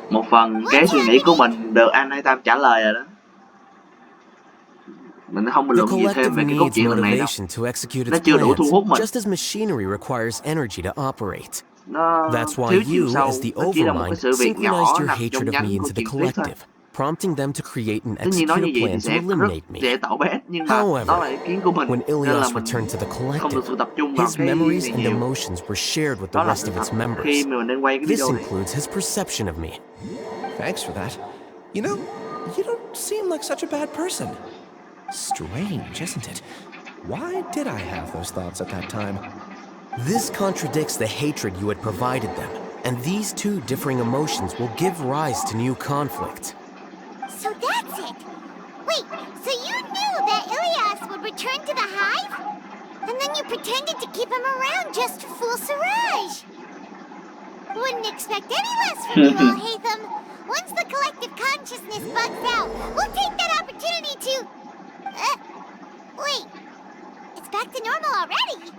Một phần cái suy nghĩ của mình được anh Hãi Tam trả lời rồi đó. Mình không bình The luận gì thêm collective về cái cốt needs truyện lần này đâu. motivation to execute Nó its chưa đủ thu hút plans, mình. just as machinery requires energy to operate. Nó That's why thiếu chiều you, sâu. as the Nó chỉ là một cái overmind, sự việc nhỏ synchronized your nằm hatred trong of nhánh me của into the chuyện thuyết thôi. collective, prompting them to create and Tất nhiên nói execute như a vậy thì plan to sẽ rất eliminate me. dễ tạo bét, nhưng mà However, đó là ý kiến của mình. when Nên là Ilias mình returned to the không được collective, sự tập trung vào his cái memories này and nhiều. emotions were shared with Đó the là rest sự of thật its khi members. mà mình đang quay cái This video này. includes his perception of me. Thanks for that. You know, you don't seem like such a bad person. Strange, isn't it? Why did I have those thoughts at that time? This contradicts the hatred you had provided them, and these two differing emotions will give rise to new conflict. So that's it. Wait, so you knew that Ilias would return to the hive? And then you pretended to keep him around just to fool Siraj. Wouldn't expect any less from you, Al-Haytham. Once the collective consciousness bugs out, we'll take that opportunity to... wait. It's back to normal already.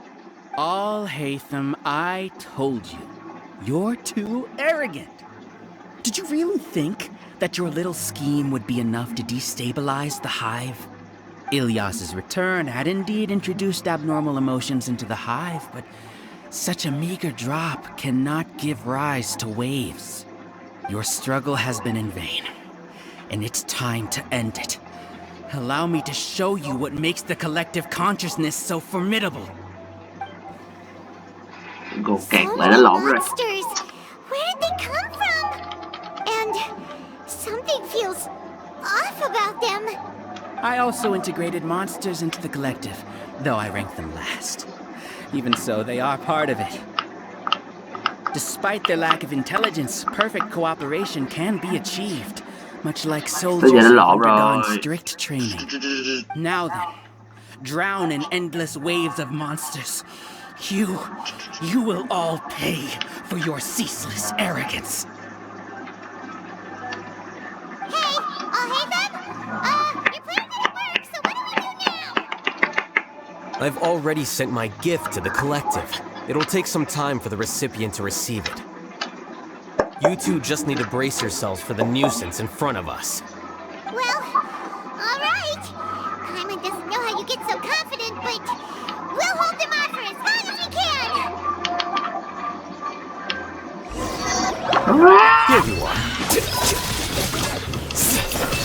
Al-Haytham, I told you. You're too arrogant. Did you really think that your little scheme would be enough to destabilize the hive? Ilias's return had indeed introduced abnormal emotions into the hive, but such a meager drop cannot give rise to waves. Your struggle has been in vain, and it's time to end it. Allow me to show you what makes the collective consciousness so formidable. Gột kẹt lại đã lộn rồi. Monsters! Where did they come from? And something feels off about them. I also integrated monsters into the collective, though I ranked them last. Even so, they are part of it. Despite their lack of intelligence, perfect cooperation can be achieved, much like soldiers who have undergone strict training. Now then, drown in endless waves of monsters. You will all pay for your ceaseless arrogance. Hey, Al-Haytham? Your plan didn't work, so what do we do now? I've already sent my gift to the collective. It'll take some time for the recipient to receive it. You two just need to brace yourselves for the nuisance in front of us. Well, all right. Paimon doesn't know how you get so confident, but we'll hold them off for as long as we can. Here you are.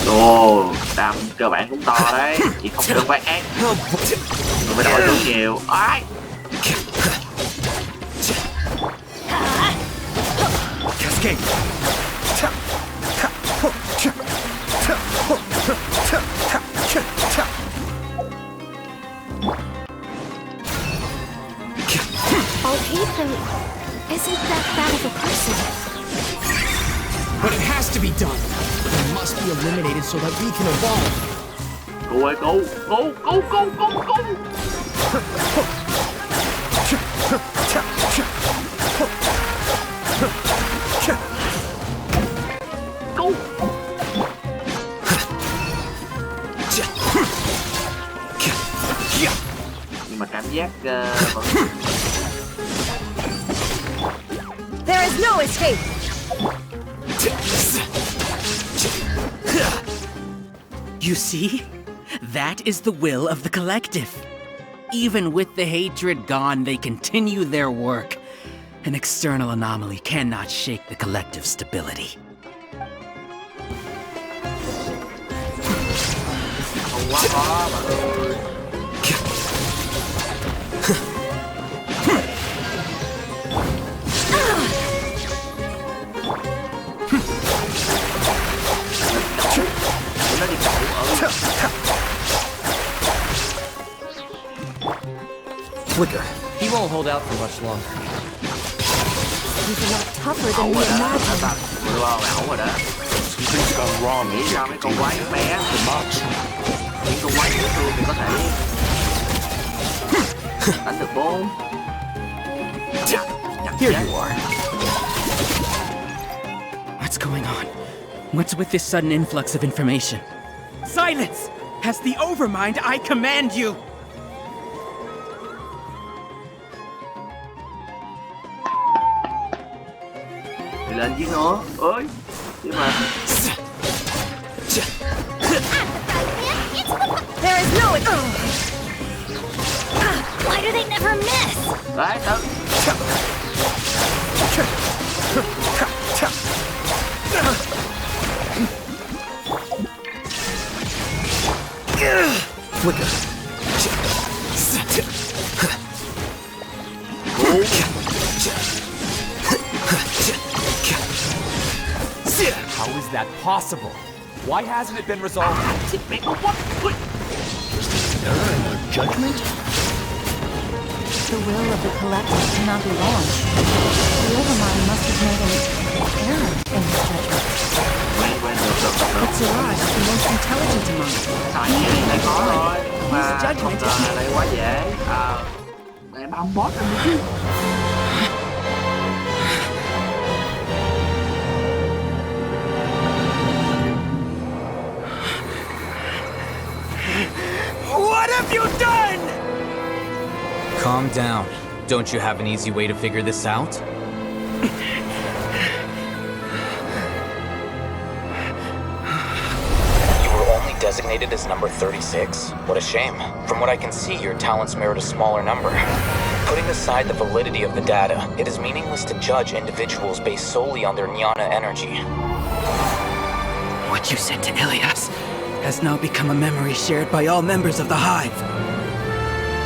Ồ, đam cơ bản cũng to đấy, chỉ không được quay ác. Rồi mới đổi được nhiều. Ai? Cascade. Al-Haytham isn't that bad of a person. But it has to be done. It must be eliminated so that we can evolve. Cô ơi, cô. Nhưng mà cảm giác There is no escape. You see? That is the will of the collective. Even with the hatred gone, they continue their work. An external anomaly cannot shake the collective's stability. Flicker. He won't hold out for much longer. He's a lot tougher than we imagined. Ẩu rồi đó. Something's gone wrong. Nghĩ ra mấy con quái bé. Những con quái dễ thương thì có thể đánh được 4. Here you are. What's going on? What's with this sudden influx of information? Silence! As the Overmind, I command you! Lên với nó. Ơi. Nhưng mà There is no... Why do they never miss? đấy tự Flicker. How is that possible? Why hasn't it been resolved? Judgment? The will of the collective cannot be wrong. The Overmind must have made an error in his judgment. But Siraj is the most intelligent among us. Tại vì lại có rồi mà không ngờ lại quá dễ. Lại băm boss rồi chứ. What have you done? Calm down. Don't you have an easy way to figure this out? You were only designated as number 36? What a shame. From what I can see, your talents merit a smaller number. Putting aside the validity of the data, it is meaningless to judge individuals based solely on their jnana energy. What you said to Ilias has now become a memory shared by all members of the Hive.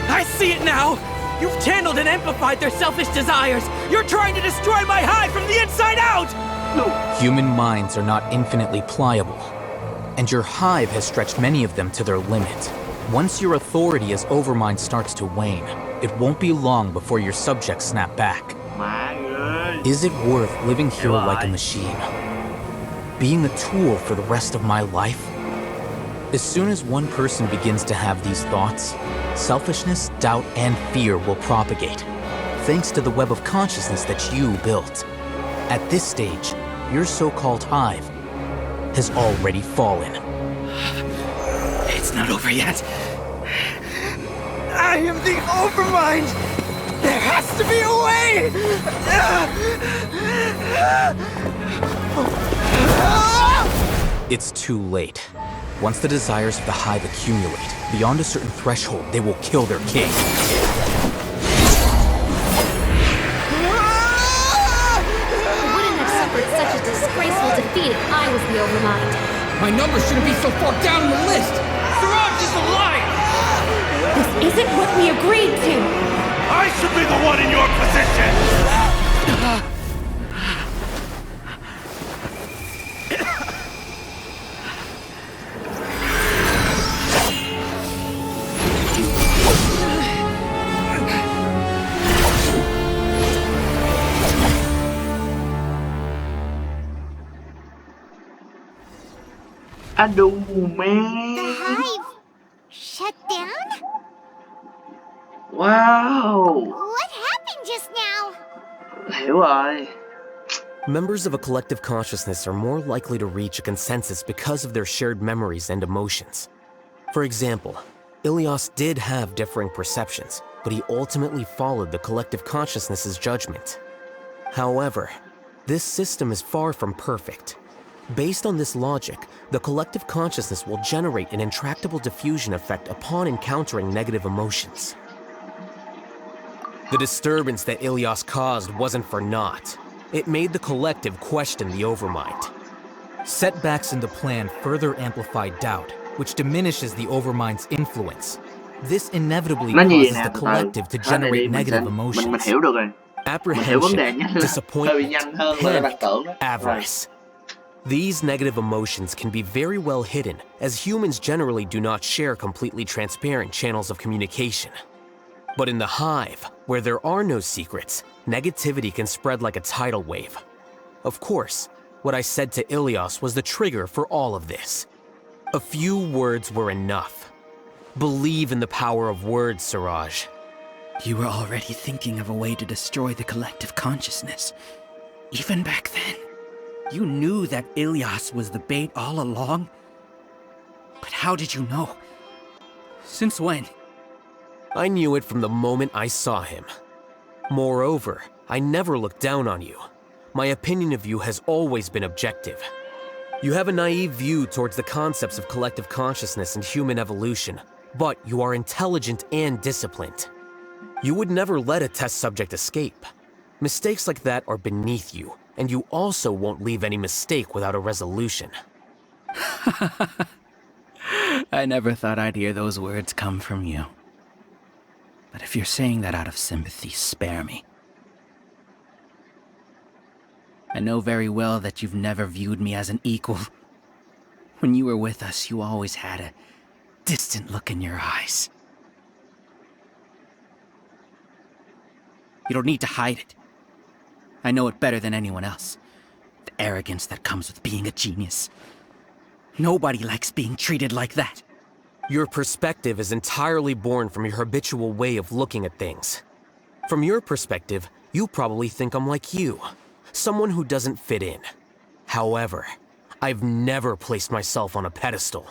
I see it now! You've channeled and amplified their selfish desires! You're trying to destroy my Hive from the inside out! Human minds are not infinitely pliable, and your Hive has stretched many of them to their limit. Once your authority as Overmind starts to wane, it won't be long before your subjects snap back. Is it worth living here like a machine? Being a tool for the rest of my life? As soon as one person begins to have these thoughts, selfishness, doubt, and fear will propagate, thanks to the web of consciousness that you built. At this stage, your so-called Hive has already fallen. It's not over yet. I am the Overmind! There has to be a way! It's too late. Once the desires of the Hive accumulate, beyond a certain threshold, they will kill their king. I wouldn't have suffered such a disgraceful defeat if I was the Overmind. My number shouldn't be so far down the list! Siraj is a liar! This isn't what we agreed to! I should be the one in your position! Man. The Hive shut down? Wow. What happened just now? Hiểu rồi. Members of a collective consciousness are more likely to reach a consensus because of their shared memories and emotions. For example, Ilias did have differing perceptions, but he ultimately followed the collective consciousness's judgment. However, this system is far from perfect. Based on this logic, the collective consciousness will generate an intractable diffusion effect upon encountering negative emotions. The disturbance that Ilias caused wasn't for naught. It made the collective question the Overmind. Setbacks in the plan further amplified doubt, which diminishes the Overmind's influence. This inevitably causes the collective to generate negative emotions. Apprehension, disappointment, panic, avarice. These negative emotions can be very well hidden, as humans generally do not share completely transparent channels of communication. But in the hive, where there are no secrets, negativity can spread like a tidal wave. Of course, what I said to Ilias was the trigger for all of this. A few words were enough. Believe in the power of words, Siraj. You were already thinking of a way to destroy the collective consciousness. Even back then, you knew that Ilias was the bait all along. But how did you know? Since when? I knew it from the moment I saw him. Moreover, I never looked down on you. My opinion of you has always been objective. You have a naive view towards the concepts of collective consciousness and human evolution, but you are intelligent and disciplined. You would never let a test subject escape. Mistakes like that are beneath you, and you also won't leave any mistake without a resolution. I never thought I'd hear those words come from you. But if you're saying that out of sympathy, spare me. I know very well that you've never viewed me as an equal. When you were with us, you always had a distant look in your eyes. You don't need to hide it. I know it better than anyone else. The arrogance that comes with being a genius. Nobody likes being treated like that. Your perspective is entirely born from your habitual way of looking at things. From your perspective, you probably think I'm like you. Someone who doesn't fit in. However, I've never placed myself on a pedestal.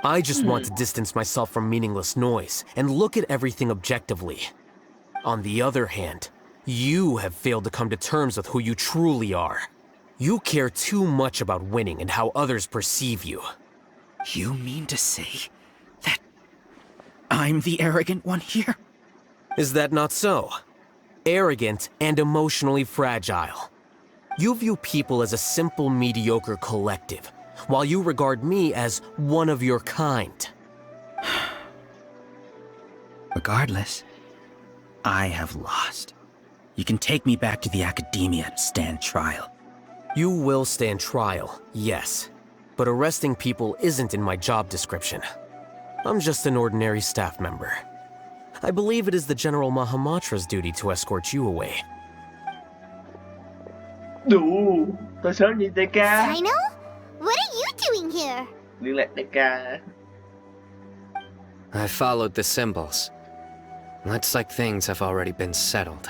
I just want to distance myself from meaningless noise and look at everything objectively. On the other hand, you have failed to come to terms with who you truly are. You care too much about winning and how others perceive you. You mean to say that I'm the arrogant one here? Is that not so? Arrogant and emotionally fragile. You view people as a simple, mediocre collective, while you regard me as one of your kind. Regardless, I have lost. You can take me back to the academia to stand trial. You will stand trial, yes. But arresting people isn't in my job description. I'm just an ordinary staff member. I believe it is the General Mahamatra's duty to escort you away. Đủ, tôi sớm như TK. Sino? What are you doing here? Liên lạc TK. I followed the symbols. Looks like things have already been settled.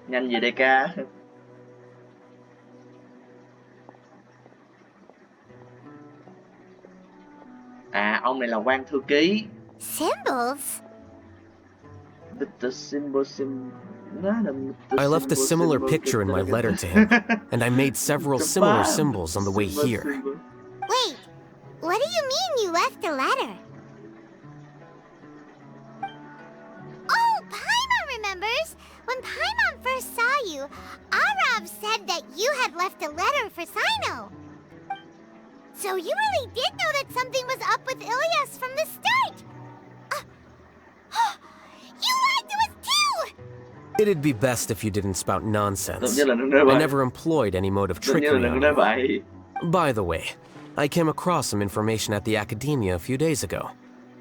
Nhanh về TK. À, ông này là quan thư ký. Symbols? The symbol. I left a similar picture in my letter to him, and I made several similar symbols on the way here. Wait, what do you mean you left a letter? Oh, Paimon remembers! When Paimon first saw you, Arav said that you had left a letter for Sino. So you really did know that something was up with Ilias from the start! You lied to us too! It'd be best if you didn't spout nonsense. I never employed any mode of trickery on you. By the way, I came across some information at the academia a few days ago.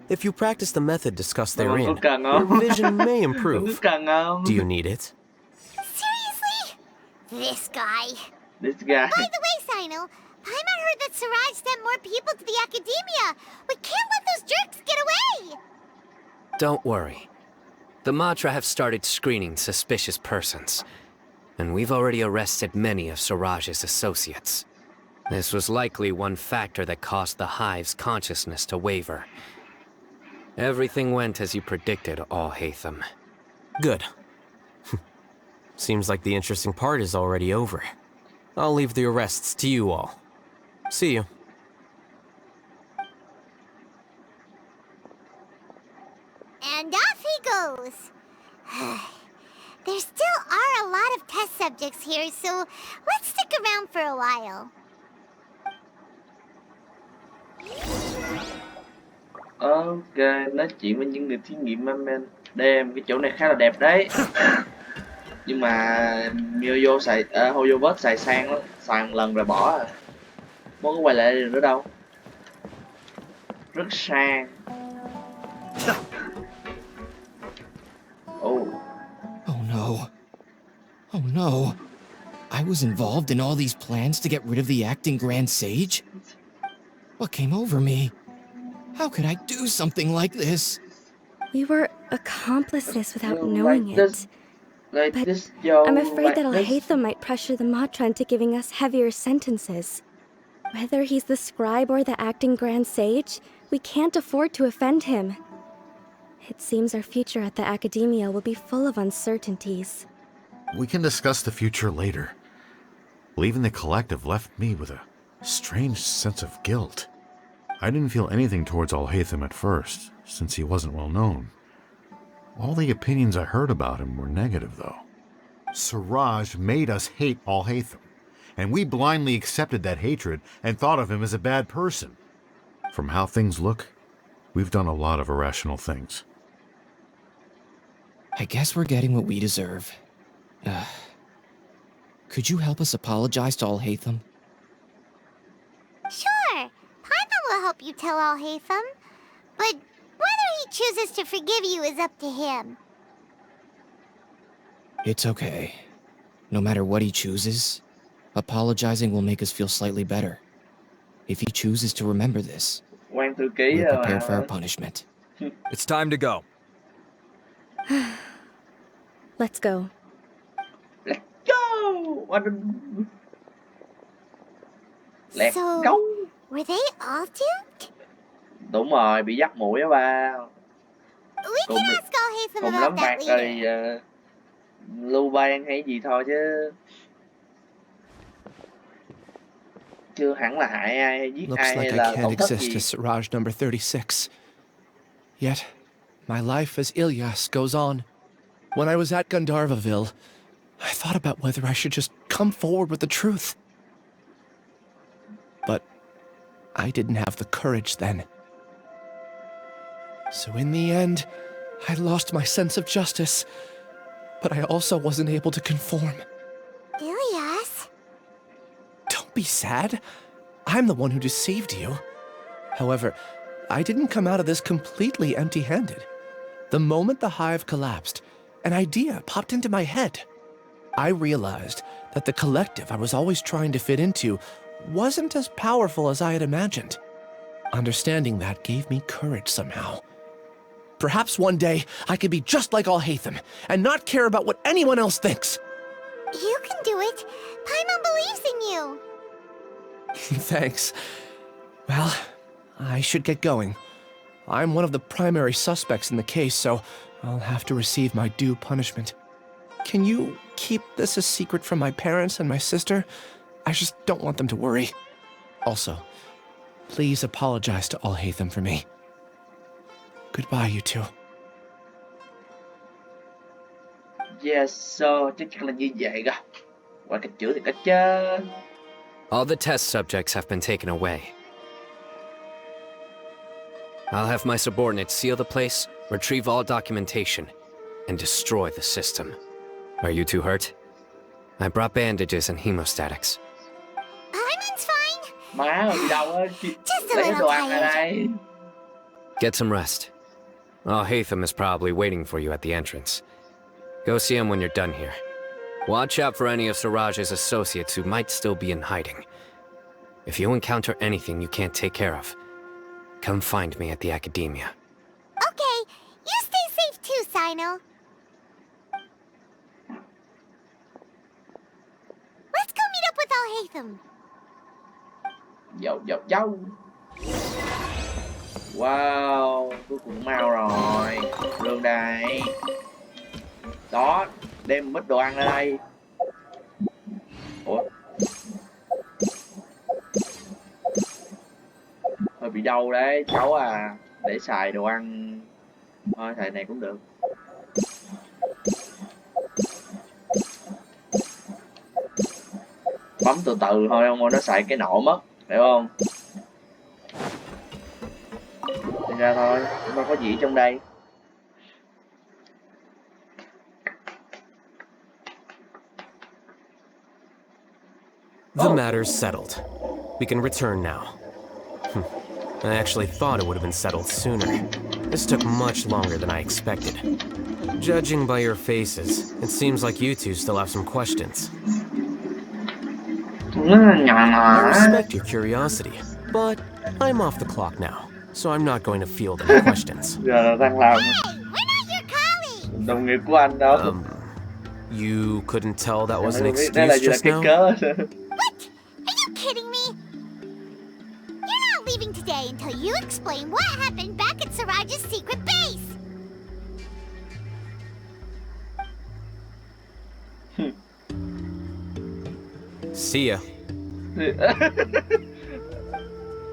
If you practice the method discussed therein, your vision may improve. Do you need it? Seriously? This guy. This guy. By the way, Sino, Paimon heard that Siraj sent more people to the academia. We can't let those jerks get away! Don't worry. The Matra have started screening suspicious persons, and we've already arrested many of Siraj's associates. This was likely one factor that caused the Hive's consciousness to waver. Everything went as you predicted, All-Haytham. Good. Seems like the interesting part is already over. I'll leave the arrests to you all. See you. And off he goes. There still are a lot of test subjects here, so let's stick around for a while. Ok, nói chuyện với những người thí nghiệm Mamen. Damn, cái chỗ này khá là đẹp đấy. Nhưng mà Mioyo xài, Hoyovert xài sang lắm. Xài một lần rồi bỏ à. Muốn có quay lại nữa đâu. Rất sang. no. Oh no. I was involved in all these plans to get rid of the acting Grand Sage? What came over me? How could I do something like this? We were accomplices without knowing it. But I'm afraid that Alhaitham might pressure the Matra into giving us heavier sentences. Whether he's the scribe or the acting Grand Sage, we can't afford to offend him. It seems our future at the Academia will be full of uncertainties. We can discuss the future later. Leaving the collective left me with a strange sense of guilt. I didn't feel anything towards Alhaitham at first, since he wasn't well known. All the opinions I heard about him were negative, though. Siraj made us hate Alhaitham, and we blindly accepted that hatred and thought of him as a bad person. From how things look, we've done a lot of irrational things. I guess we're getting what we deserve. Could you help us apologize to Alhaitham? Sure. Paimon will help you tell Alhaitham. But whether he chooses to forgive you is up to him. It's okay. No matter what he chooses, apologizing will make us feel slightly better. If he chooses to remember this, Quan thư ký we're rồi prepared for our mà. punishment. It's time to go. Let's go. Go! Let's So, go! were they all doomed? Đúng rồi, bị dắt mũi á ba. We can ask Alhaitham Cùng about lắm that phạt later. rồi lưu ban hay gì thôi chứ. Chưa hẳn là hại ai hay giết Looks ai like hay I là can't tổn thất exist gì. as Siraj number 36. Yet, my life as Ilyas goes on. When I was at Gandharvaville, I thought about whether I should just come forward with the truth. But I didn't have the courage then. So in the end, I lost my sense of justice, but I also wasn't able to conform. Ilyas? Don't be sad. I'm the one who deceived you. However, I didn't come out of this completely empty-handed. The moment the hive collapsed, an idea popped into my head. I realized that the collective I was always trying to fit into wasn't as powerful as I had imagined. Understanding that gave me courage somehow. Perhaps one day I could be just like Alhaitham and not care about what anyone else thinks. You can do it. Paimon believes in you. Thanks. Well, I should get going. I'm one of the primary suspects in the case, so I'll have to receive my due punishment. Can you keep this a secret from my parents and my sister? I just don't want them to worry. Also, please apologize to Alhaitham for me. Goodbye, you two. Yes, so chắc là như vậy cơ. Qua cách chữa thì cách chứ. All the test subjects have been taken away. I'll have my subordinates seal the place, retrieve all documentation, and destroy the system. Are you two hurt? I brought bandages and hemostatics. Paimon's fine. Má bị đau á. Just a Lấy little đồ ăn ra tired. đây. Get some rest. Alhaitham is probably waiting for you at the entrance. Go see him when you're done here. Watch out for any of Siraj's associates who might still be in hiding. If you encounter anything you can't take care of, come find me at the Academia. Okay, you stay safe too, Sino. Let's go meet up with Alhaitham. Dâu, dâu, dâu. Wow, cuối cùng mau rồi. Lương đây. Đó, đem một ít đồ ăn ra đây. Ủa? Hơi bị đau đấy, cháu à. Để xài đồ ăn. Thôi, xài này cũng được. Bấm từ từ thôi, không thôi nó xài cái nổ mất. Hiểu không? Đi ra thôi, không có gì trong đây. The matter's settled. We can return now. I actually thought it would have been settled sooner. This took much longer than I expected. Judging by your faces, it seems like you two still have some questions. I respect your curiosity, but I'm off the clock now, so I'm not going to field any questions. Giờ là đang làm. Đồng nghiệp của anh đâu. You couldn't tell that was an Đây excuse là just cái now? cớ. Are you kidding me? You're not leaving today until you explain what happened back at Siraj's secret base. See ya.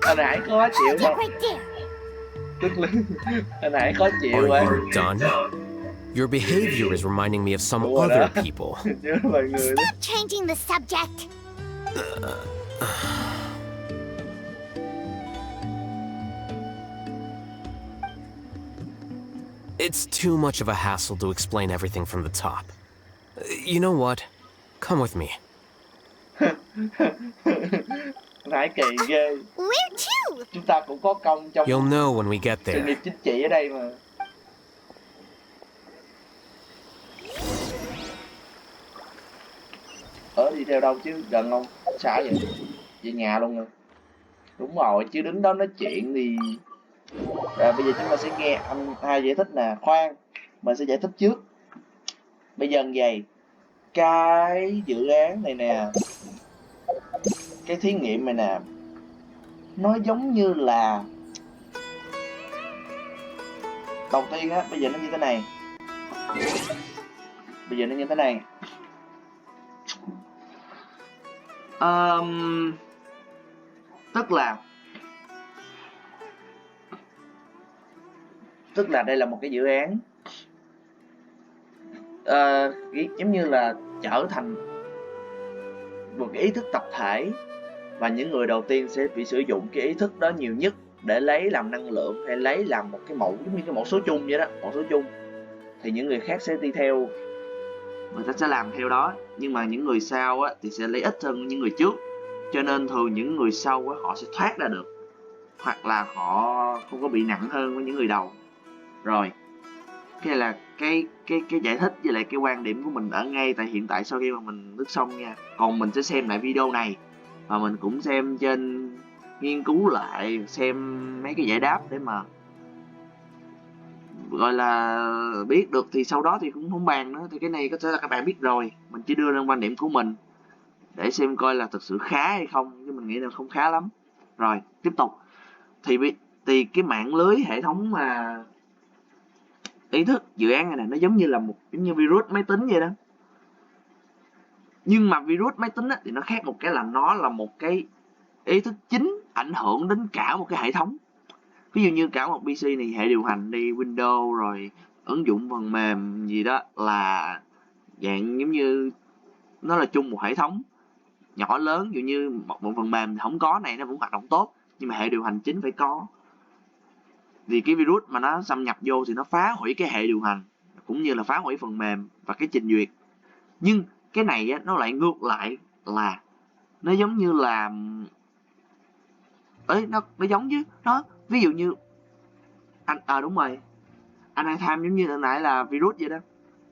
Anh Hải khó chịu không? Tức là anh Hải khó chịu quá. Are you done? Your behavior is reminding me of some other people. Stop changing the subject. It's too much of a hassle to explain everything from the top. You know what? Come with me. Nãy kỳ ghê. Chúng ta cũng có công trong You'll know when we get sự there. nghiệp chính trị ở đây mà. Đi theo đâu chứ, gần không? Xa vậy? Về nhà luôn rồi. Đúng rồi, chứ đứng đó nói chuyện thì... Rồi bây giờ chúng ta sẽ nghe anh hai giải thích nè. Khoan, mình sẽ giải thích trước. Bây giờ như vậy, cái dự án này nè, cái thí nghiệm này nè, nó giống như là... Đầu tiên á, bây giờ nó như thế này. Tức là đây là một cái dự án giống như là trở thành một cái ý thức tập thể, và những người đầu tiên sẽ bị sử dụng cái ý thức đó nhiều nhất để lấy làm năng lượng, hay lấy làm một cái mẫu, giống như cái mẫu số chung vậy đó, mẫu số chung. Thì những người khác sẽ đi theo, người ta sẽ làm theo đó, nhưng mà những người sau á thì sẽ lấy ít hơn những người trước, cho nên thường những người sau á họ sẽ thoát ra được, hoặc là họ không có bị nặng hơn với những người đầu. Rồi cái là cái giải thích với lại cái quan điểm của mình ở ngay tại hiện tại sau khi mà mình lướt xong nha. Còn mình sẽ xem lại video này và mình cũng xem trên, nghiên cứu lại, xem mấy cái giải đáp để mà gọi là biết được, thì sau đó thì cũng không bàn nữa. Thì cái này có thể là các bạn biết rồi, mình chỉ đưa ra quan điểm của mình để xem coi là thực sự khá hay không, chứ mình nghĩ là không khá lắm. Rồi tiếp tục thì cái mạng lưới hệ thống mà ý thức dự án này nó giống như là giống như virus máy tính vậy đó. Nhưng mà virus máy tính á, thì nó khác một cái là nó là một cái ý thức chính ảnh hưởng đến cả một cái hệ thống. Ví dụ như cả một PC này, hệ điều hành đi, Windows rồi ứng dụng phần mềm gì đó, là dạng giống như nó là chung một hệ thống nhỏ lớn. Ví dụ như một phần mềm thì không có này nó vẫn hoạt động tốt, nhưng mà hệ điều hành chính phải có. Vì cái virus mà nó xâm nhập vô thì nó phá hủy cái hệ điều hành, cũng như là phá hủy phần mềm và cái trình duyệt. Nhưng cái này á, nó lại ngược lại, là nó giống như là nó giống chứ nó, ví dụ như anh đúng rồi, anh hay tham giống như hồi nãy là virus vậy đó,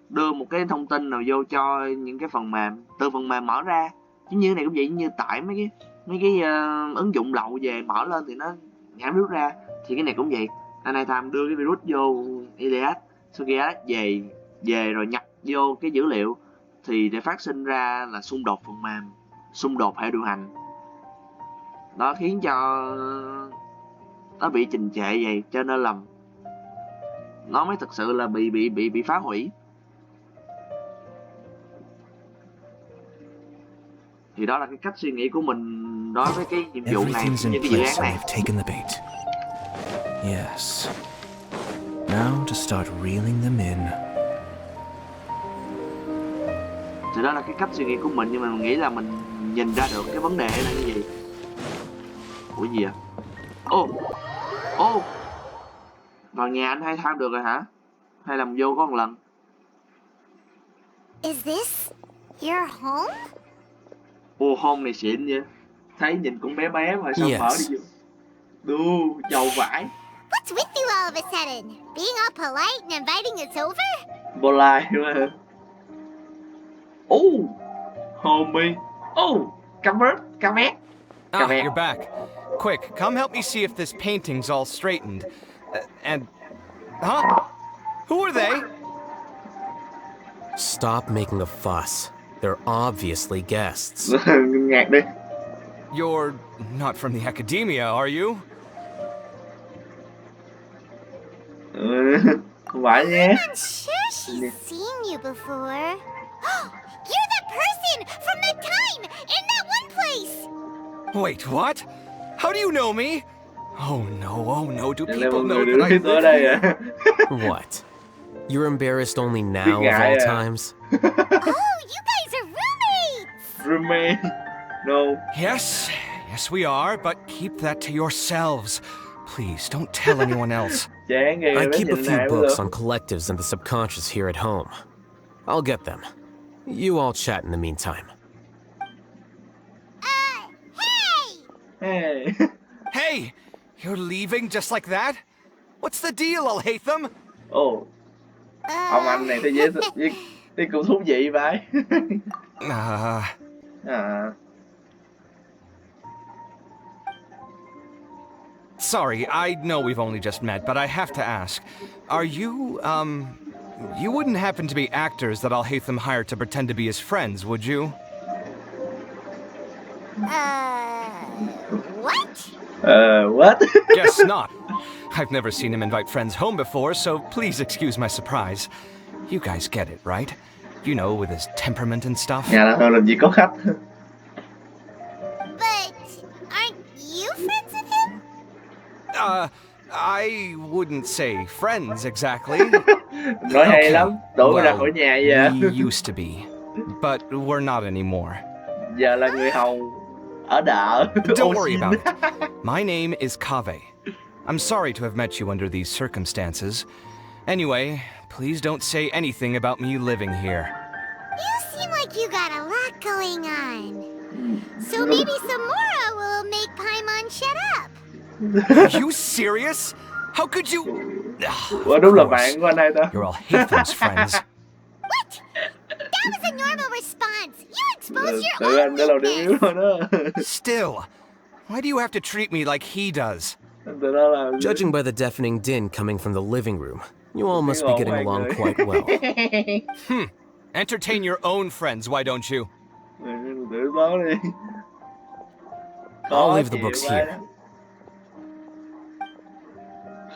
đưa một cái thông tin nào vô cho những cái phần mềm, từ phần mềm mở ra. Giống như này cũng vậy, như tải mấy cái ứng dụng lậu về, mở lên thì nó nhả virus ra. Thì cái này cũng vậy, anh hay tham đưa cái virus vô Iliad, sau khi về rồi nhập vô cái dữ liệu thì để phát sinh ra là xung đột phần mềm, xung đột hệ điều hành. Đó khiến cho nó bị trình trệ vậy, cho nên là nó mới thực sự là bị phá hủy. Thì đó là cái cách suy nghĩ của mình đối với cái nhiệm vụ này, những cái dự án này. Yes. Now to start reeling them in. Thì đó là cái cách suy nghĩ của mình, nhưng mà mình nghĩ là mình nhìn ra được cái vấn đề là như gì. Ủa gì à? Ô vào nhà anh hay tham được rồi hả? Hay làm vô có một lần? Is this your home? Home này xịn vậy. Thấy nhìn cũng bé bé mà sao mở đi vô. Đu, dầu vải. What What's with you all of a sudden? Being all polite and inviting us over? Vô lai quá hả? Oh, homie. Oh, come here. You're back. Quick, come help me see if this painting's all straightened. Huh? Who are they? Stop making a fuss. They're obviously guests. Ngạc đi. You're not from the academia, are you? Không phải nhé. I'm not sure she's seen you before. You're the person from the time in that one place! Wait, what? How do you know me? Oh no, do people know that I live here? What? You're embarrassed only now of all times? Oh, you guys are roommates! Roommate? No. Yes, we are, but keep that to yourselves. Please, don't tell anyone else. I keep a few books on collectives and the subconscious here at home. I'll get them. You all chat in the meantime. Hey! Hey! You're leaving just like that? What's the deal, Al-Haytham? Ồ, ông anh này thấy cũng thú vị vậy. Sorry, I know we've only just met, but I have to ask. Are you, you wouldn't happen to be actors that Al-Haytham hired to pretend to be his friends, would you? What? What? Guess not. I've never seen him invite friends home before, so please excuse my surprise. You guys get it, right? You know, with his temperament and stuff. Nhà là làm gì có khách. But aren't you friends with him? I wouldn't say friends exactly. Nói hay lắm, đuổi ra khỏi nhà vậy. We used to be, but we're not anymore. Giờ là người hầu ở đợ. Don't worry about it. My name is Kaveh. I'm sorry to have met you under these circumstances. Anyway, please don't say anything about me living here. You seem like you got a lot going on. So maybe Samora will make Paimon shut up. Are you serious? How could you? Ủa, đúng là bạn của anh hay ta? You're all Haytham's friends. What? That was a normal response. You exposed your Tự own anh đã làm điểm yếu rồi đó. Still, why do you have to treat me like he does? Judging by the deafening din coming from the living room, you all must be getting along quite well. Entertain your own friends, why don't you? I'll leave the books here.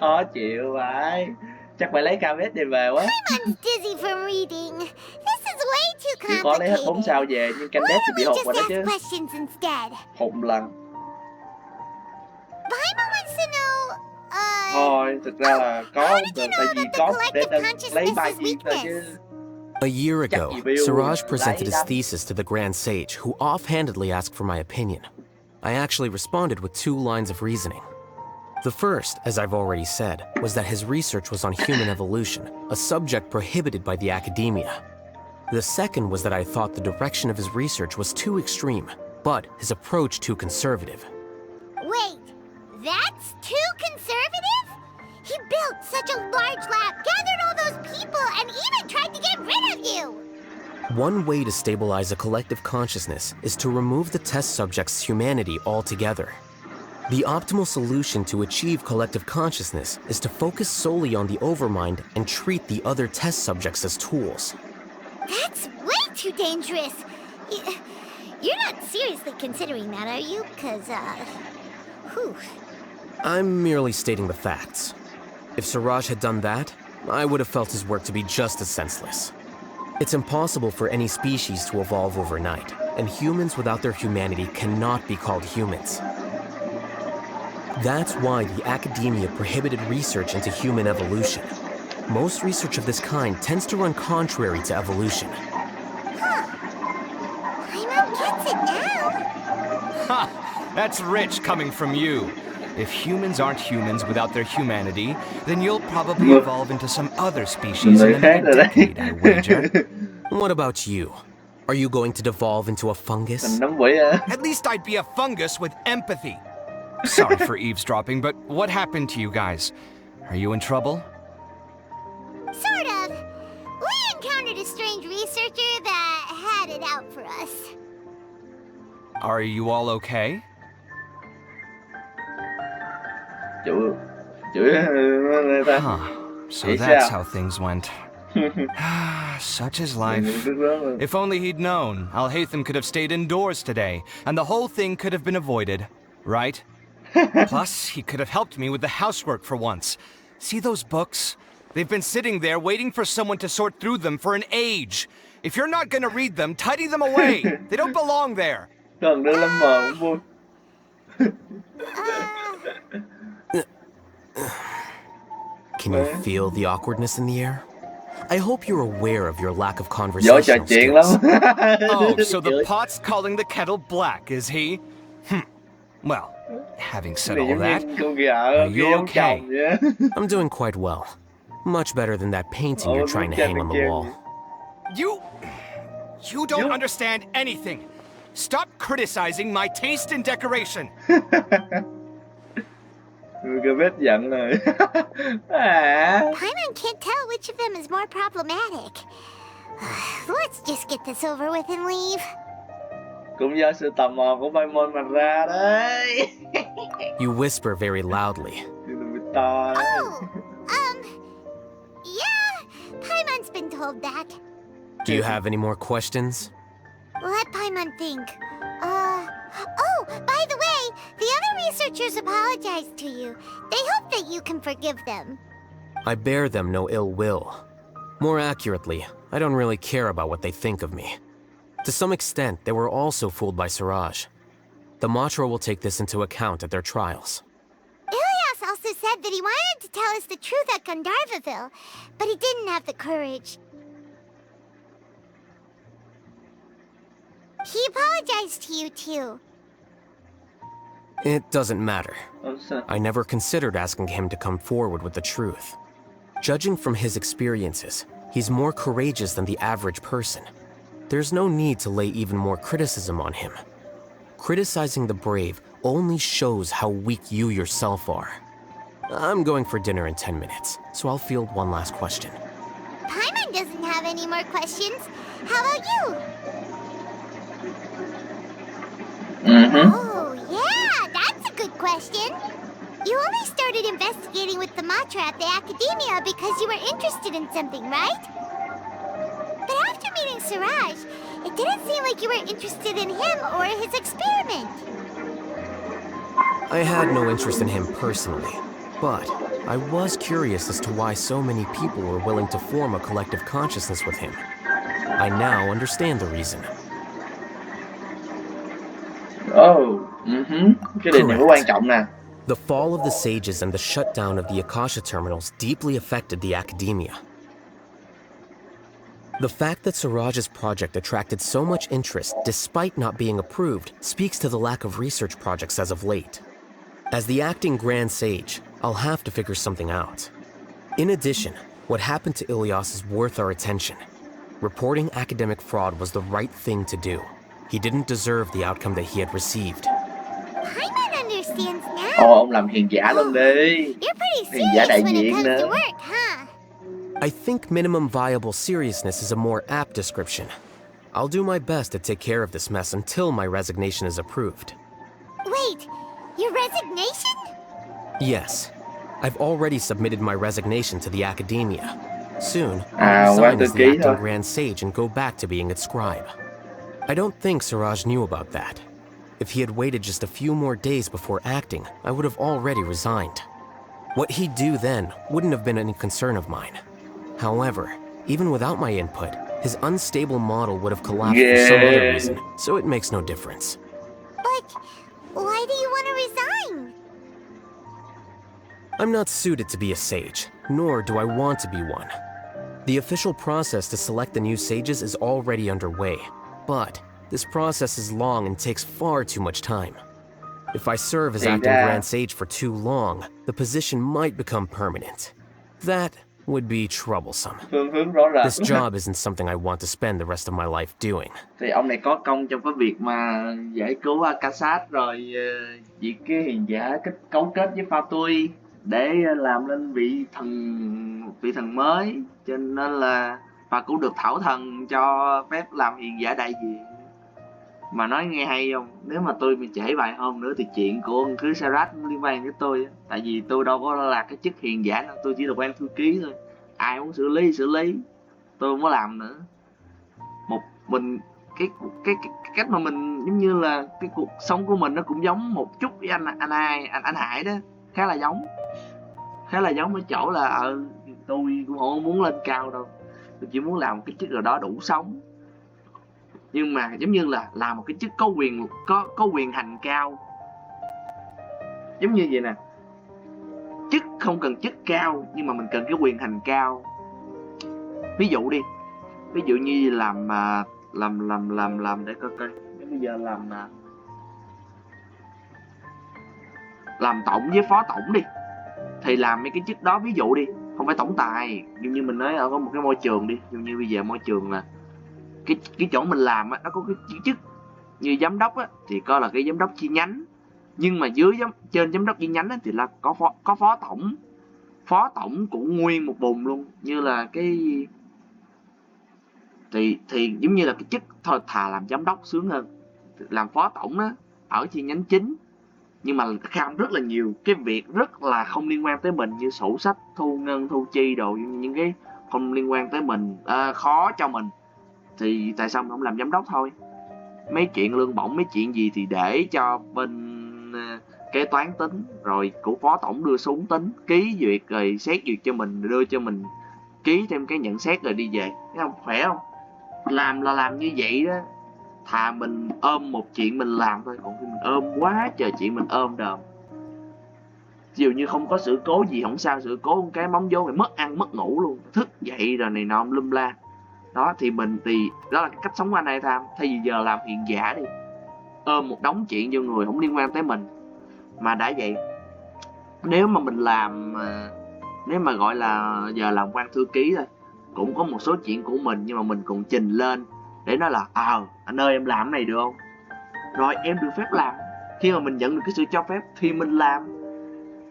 Khó chịu vậy. Chắc phải lấy cavet để về quá. Paimon's dizzy from reading. This is way too Chỉ có lấy hết 4 sao về, nhưng canh đét thì bị hụt rồi đó chứ. Hụt lần. Paimon wants to know, Thôi, thực ra là có, tại vì có để lấy 3 viên thôi chứ. A year ago, Siraj presented his thesis to the Grand Sage, who offhandedly asked for my opinion. I actually responded with 2 lines of reasoning. The first, as I've already said, was that his research was on human evolution, a subject prohibited by the academia. The second was that I thought the direction of his research was too extreme, but his approach too conservative. Wait, that's too conservative? He built such a large lab, gathered all those people, and even tried to get rid of you! One way to stabilize a collective consciousness is to remove the test subject's humanity altogether. The optimal solution to achieve collective consciousness is to focus solely on the overmind and treat the other test subjects as tools. That's way too dangerous! You're not seriously considering that, are you? 'Cause, whew. I'm merely stating the facts. If Siraj had done that, I would have felt his work to be just as senseless. It's impossible for any species to evolve overnight, and humans without their humanity cannot be called humans. That's why the academia prohibited research into human evolution. Most research of this kind tends to run contrary to evolution. Paimon gets it now! Ha! That's rich coming from you. If humans aren't humans without their humanity, then you'll probably evolve into some other species in another decade, I wager. What about you? Are you going to devolve into a fungus? At least I'd be a fungus with empathy. Sorry for eavesdropping, but what happened to you guys? Are you in trouble? Sort of. We encountered a strange researcher that had it out for us. Are you all okay? Huh. So that's how things went. Such is life. If only he'd known, Alhaitham could have stayed indoors today, and the whole thing could have been avoided, right? Plus, he could have helped me with the housework for once. See those books? They've been sitting there waiting for someone to sort through them for an age. If you're not gonna read them, tidy them away. They don't belong there. Cần đưa lên mờ cũng vui. Can you feel the awkwardness in the air? I hope you're aware of your lack of conversational skills. Oh, so the pot's calling the kettle black, is he? Well, having said all that, are you okay? I'm doing quite well. Much better than that painting you're trying to hang on the wall. You don't understand anything. Stop criticizing my taste in decoration. Paimon can't tell which of them is more problematic. Let's just get this over with and leave. Cũng do sự tò mò của Paimon mà ra đấy. You whisper very loudly. Yeah, Paimon's been told that. Do you have any more questions? Let Paimon think. Oh, by the way, the other researchers apologized to you. They hope that you can forgive them. I bear them no ill will. More accurately, I don't really care about what they think of me. To some extent, they were also fooled by Siraj. The Matra will take this into account at their trials. Ilias also said that he wanted to tell us the truth at Gandharvaville, but he didn't have the courage. He apologized to you too. It doesn't matter. I never considered asking him to come forward with the truth. Judging from his experiences, he's more courageous than the average person. There's no need to lay even more criticism on him. Criticizing the brave only shows how weak you yourself are. I'm going for dinner in 10 minutes, so I'll field one last question. Paimon doesn't have any more questions. How about you? Oh, yeah, that's a good question. You only started investigating with the Matra at the Academia because you were interested in something, right? But after meeting Siraj, it didn't seem like you were interested in him or his experiment. I had no interest in him personally, but I was curious as to why so many people were willing to form a collective consciousness with him. I now understand the reason. Cái điều này rất quan trọng nè. The fall of the sages and the shutdown of the Akasha terminals deeply affected the academia. The fact that Siraj's project attracted so much interest despite not being approved speaks to the lack of research projects as of late. As the acting Grand Sage, I'll have to figure something out. In addition, what happened to Ilias is worth our attention. Reporting academic fraud was the right thing to do. He didn't deserve the outcome that he had received. Paimon understands now. Ông làm hiền giả luôn đi. You're pretty Hiền giả đại serious when it diện comes nữa. to work, huh? I think minimum viable seriousness is a more apt description. I'll do my best to take care of this mess until my resignation is approved. Wait, your resignation? Yes. I've already submitted my resignation to the Academia. Soon, qua I'll resign thư as the ký acting thôi. Grand Sage and go back to being its scribe. I don't think Siraj knew about that. If he had waited just a few more days before acting, I would have already resigned. What he'd do then wouldn't have been any concern of mine. However, even without my input, his unstable model would have collapsed for some other reason, so it makes no difference. But why do you want to resign? I'm not suited to be a sage, nor do I want to be one. The official process to select the new sages is already underway, but this process is long and takes far too much time. If I serve as acting Grand Sage for too long, the position might become permanent. That would be troublesome. This job isn't something I want to spend the rest of my life doing. Thì ông này có công trong cái việc mà giải cứu Akasat rồi việc cái hiền giả cấu kết với Pha Tui để làm lên vị thần mới, cho nên là và cũng được thảo thần cho phép làm hiền giả đại diện. Mà nói nghe hay không, nếu mà tôi bị trễ vài hôm nữa thì chuyện của ông cứ Sarat liên quan với tôi á. Tại vì tôi đâu có là cái chức hiền giả đâu, tôi chỉ là quan thư ký thôi. Ai muốn xử lý, tôi không có làm nữa. Mình cái cách mà mình giống như là cái cuộc sống của mình nó cũng giống một chút với anh Hải đó, khá là giống ở chỗ là tôi cũng không muốn lên cao đâu, tôi chỉ muốn làm một cái chức nào đó đủ sống, nhưng mà giống như là làm một cái chức có quyền hành cao, giống như vậy nè. Chức không cần chức cao nhưng mà mình cần cái quyền hành cao. Ví dụ như làm để coi bây giờ làm tổng với phó tổng đi, thì làm mấy cái chức đó, ví dụ đi, không phải tổng tài, như mình nói ở một cái môi trường đi, như bây giờ môi trường là cái chỗ mình làm á, nó có cái chức như giám đốc á thì coi là cái giám đốc chi nhánh, nhưng mà trên giám đốc chi nhánh á thì là có phó tổng cũng nguyên một vùng luôn, như là cái thì giống như là cái chức thôi, thà làm giám đốc sướng hơn. Làm phó tổng á ở chi nhánh chính, nhưng mà kham rất là nhiều cái việc rất là không liên quan tới mình, như sổ sách, thu ngân, thu chi đồ, những cái không liên quan tới mình, khó cho mình, thì tại sao mình không làm giám đốc thôi. Mấy chuyện lương bổng, mấy chuyện gì thì để cho bên kế toán tính, rồi của phó tổng đưa xuống tính, ký duyệt rồi xét duyệt cho mình, đưa cho mình ký thêm cái nhận xét rồi đi về. Thấy không, khỏe không? Làm là làm như vậy đó, thà mình ôm một chuyện mình làm thôi, còn khi mình ôm quá trời chuyện mình ôm đờm. Ví dụ như không có sự cố gì không sao, sự cố một cái móng vốn thì mất ăn mất ngủ luôn, thức dậy rồi này nọ lum la. Đó thì đó là cái cách sống của anh Ai Tham. Thay vì giờ làm hiền giả đi, ôm một đống chuyện vô người không liên quan tới mình. Mà đã vậy, nếu mà mình làm, nếu mà gọi là giờ làm quan thư ký thôi, cũng có một số chuyện của mình, nhưng mà mình còn trình lên để nói là anh ơi em làm cái này được không, rồi em được phép làm. Khi mà mình nhận được cái sự cho phép thì mình làm.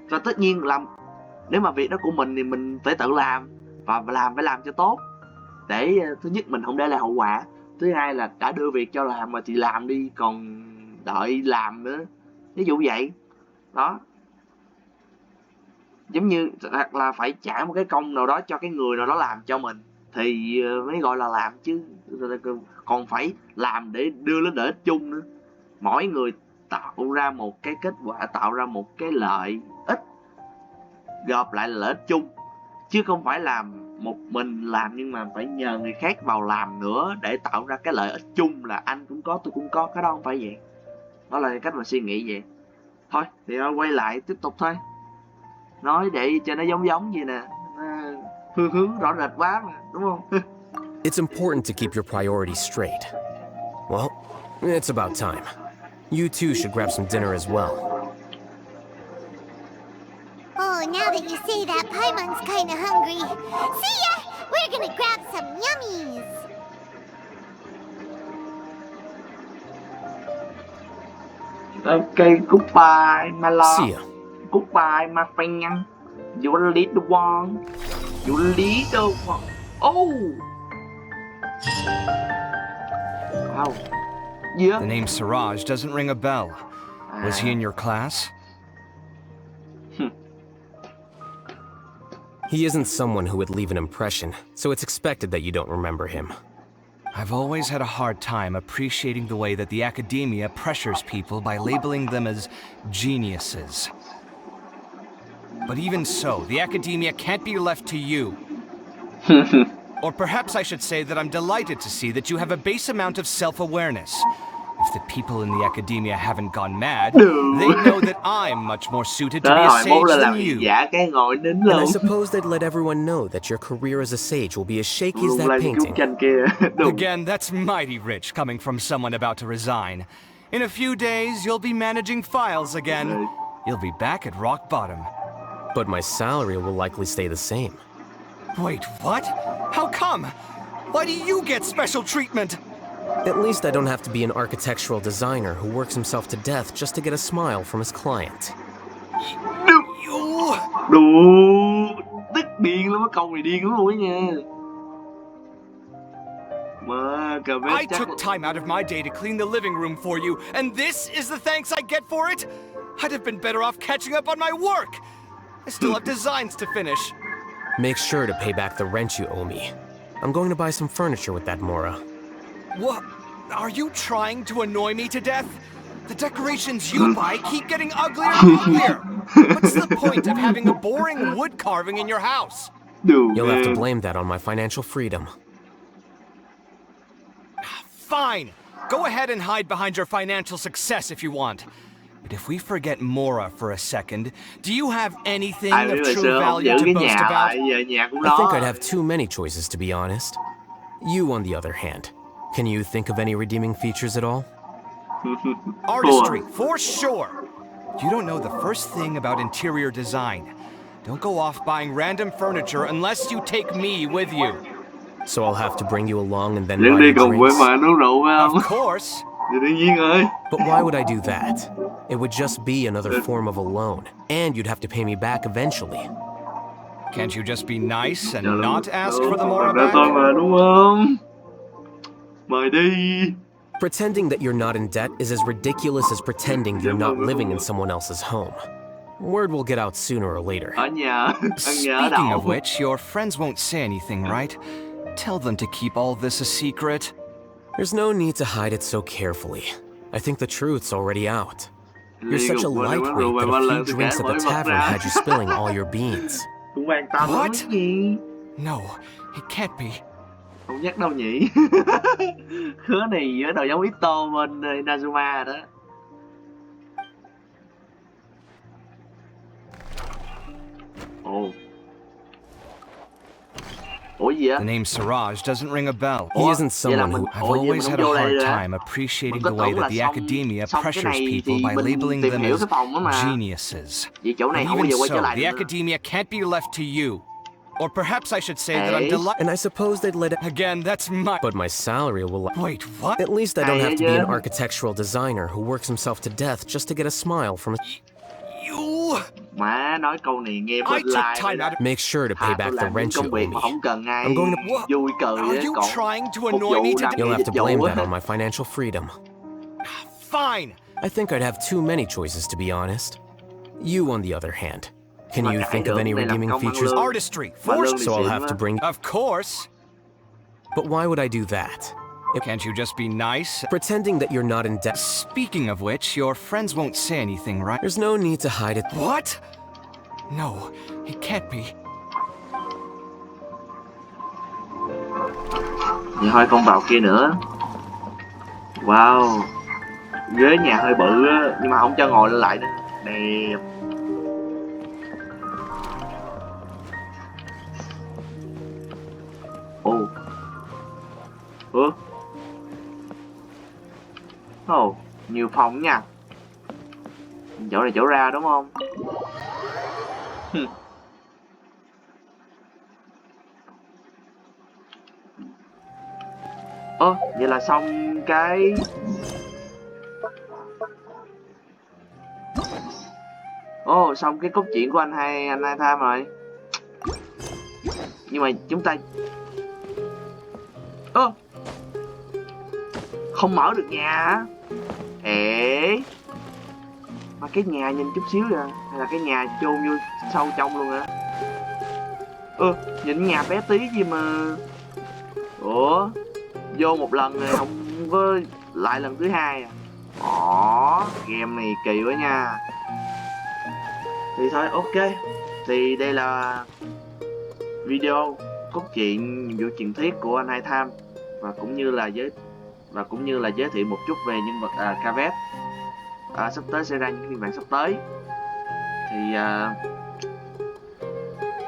Và tất nhiên nếu mà việc đó của mình thì mình phải tự làm, và phải làm cho tốt, để thứ nhất mình không để lại hậu quả, thứ hai là đã đưa việc cho làm mà thì làm đi, còn đợi làm nữa, ví dụ vậy đó. Giống như hoặc là phải trả một cái công nào đó cho cái người nào đó làm cho mình thì mới gọi là làm chứ, còn phải làm để đưa lên lợi ích chung nữa. Mỗi người tạo ra một cái kết quả, tạo ra một cái lợi ích, gộp lại là lợi ích chung, chứ không phải làm một mình làm nhưng mà phải nhờ người khác vào làm nữa để tạo ra cái lợi ích chung là anh cũng có tôi cũng có. Cái đó không phải vậy. Đó là cái cách mà suy nghĩ vậy thôi. Thì quay lại tiếp tục thôi, nói để cho nó giống gì nè, hướng rõ rệt quá mà, đúng không? It's important to keep your priorities straight. Well, it's about time. You two should grab some dinner as well. Oh, now that you say that, Paimon's kinda hungry. See ya! We're gonna grab some yummies! Okay, goodbye, my love. See ya. Goodbye, my friend. You little one. You little one. Oh! Wow. Yeah. The name Siraj doesn't ring a bell. Was he in your class? He isn't someone who would leave an impression, so it's expected that you don't remember him. I've always had a hard time appreciating the way that the academia pressures people by labeling them as geniuses. But even so, the academia can't be left to you. Or perhaps I should say that I'm delighted to see that you have a base amount of self-awareness. If the people in the academia haven't gone mad, they know that I'm much more suited to be a sage than you. And I suppose they'd let everyone know that your career as a sage will be as shaky as that painting. Again, that's mighty rich coming from someone about to resign. In a few days, you'll be managing files again. You'll be back at rock bottom. But my salary will likely stay the same. Wait, what? How come? Why do you get special treatment? At least I don't have to be an architectural designer who works himself to death just to get a smile from his client. Đủ tức điên lắm, con này điên lắm luôn á nha. Mà cà vết I chắc took time out of my day to clean the living room for you, and this is the thanks I get for it? I'd have been better off catching up on my work. I still have designs to finish. Make sure to pay back the rent you owe me. I'm going to buy some furniture with that, Mora. What? Are you trying to annoy me to death? The decorations you buy keep getting uglier and uglier. What's the point of having a boring wood carving in your house? You'll have to blame that on my financial freedom. Fine. Go ahead and hide behind your financial success if you want. But if we forget Mora for a second, do you have anything of true value to boast about? I think I'd have too many choices, to be honest. You, on the other hand, can you think of any redeeming features at all? Artistry, for sure. You don't know the first thing about interior design. Don't go off buying random furniture unless you take me with you. So I'll have to bring you along and then buy you drinks? Of course. But why would I do that? It would just be another form of a loan, and you'd have to pay me back eventually. Can't you just be nice and not ask for the Mora back? Pretending that you're not in debt is as ridiculous as pretending you're not living in someone else's home. Word will get out sooner or later. Speaking of which, your friends won't say anything, right? Tell them to keep all this a secret. There's no need to hide it so carefully. I think the truth's already out. You're such a lightweight that a few drinks at the tavern had you spilling all your beans. What? No, it can't be. Không nhắc đâu nhỉ. Khứa này ở đầu giống Ito bên Inazuma đó. Ồ. Ủa gì á? The name Siraj doesn't ring a bell. He isn't someone who... I've always had a hard time appreciating the way that the academia pressures people by labeling them as geniuses. But even so, the academia can't be left to you. Or perhaps I should say that I'm delighted. And I suppose they'd let it... Again, that's my... But my salary will... Wait, what? At least I don't have to be an architectural designer who works himself to death just to get a smile from a... You... Má nói câu này nghe bên like. Make sure to pay back the rent you owe me. I'm going to... Vui cười Are you trying to annoy me to... You'll have to blame that on my financial freedom. Fine. I think I'd have too many choices, to be honest. You, on the other hand, can you think of any redeeming features? Artistry, so I'll have to bring... Of course. But why would I do that? Can't you just be nice? Pretending that you're not in debt... Speaking of which, your friends won't say anything, right? There's no need to hide it. What? No, it can't be. Vậy thôi con vào kia nữa. Wow. Ghế nhà hơi bự á, nhưng mà không cho ngồi lại nữa. Đẹp. Ồ. Ủa? Ồ, nhiều phòng nha. Chỗ này chỗ ra đúng không? Ơ, vậy là xong cái... Ồ, xong cái cốt truyện của anh hai Tham rồi. Nhưng mà chúng ta... Ơ, không mở được nhà hả? Ê, mà cái nhà nhìn chút xíu kìa. Hay là cái nhà chôn vô sâu trong luôn hả? Nhìn nhà bé tí gì mà... Ủa, vô một lần này không có lại lần thứ hai à? Game này kỳ quá nha. Thì thôi, ok. Thì đây là video cốt truyện nhiệm vụ truyền thuyết của anh Hai Tham, và cũng như là giới thiệu một chút về nhân vật Cavet. Sắp tới sẽ ra những phiên bản sắp tới. Thì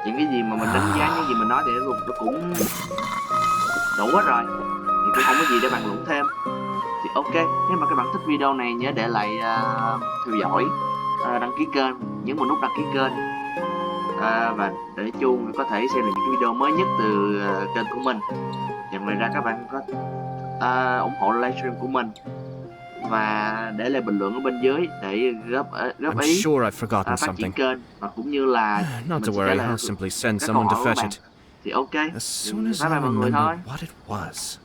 những cái gì mà mình đánh giá, những gì mình nói thì nó cũng đủ hết rồi, thì cũng không có gì để bàn luận thêm. Thì ok, nếu mà các bạn thích video này nhớ để lại theo dõi, đăng ký kênh, nhấn vào nút đăng ký kênh, và để chuông có thể xem được những cái video mới nhất từ kênh của mình. Và ngoài ra các bạn có ủng hộ livestream của mình và để lại bình luận ở bên dưới để góp ý sure I've forgotten phát triển something. kênh, và cũng như là Not to mình sẽ trả worry, lời I'll simply send các someone câu to hỏi của fetch bạn. it. Thì ok, As soon as I bye bye mọi người remember thôi. what it was.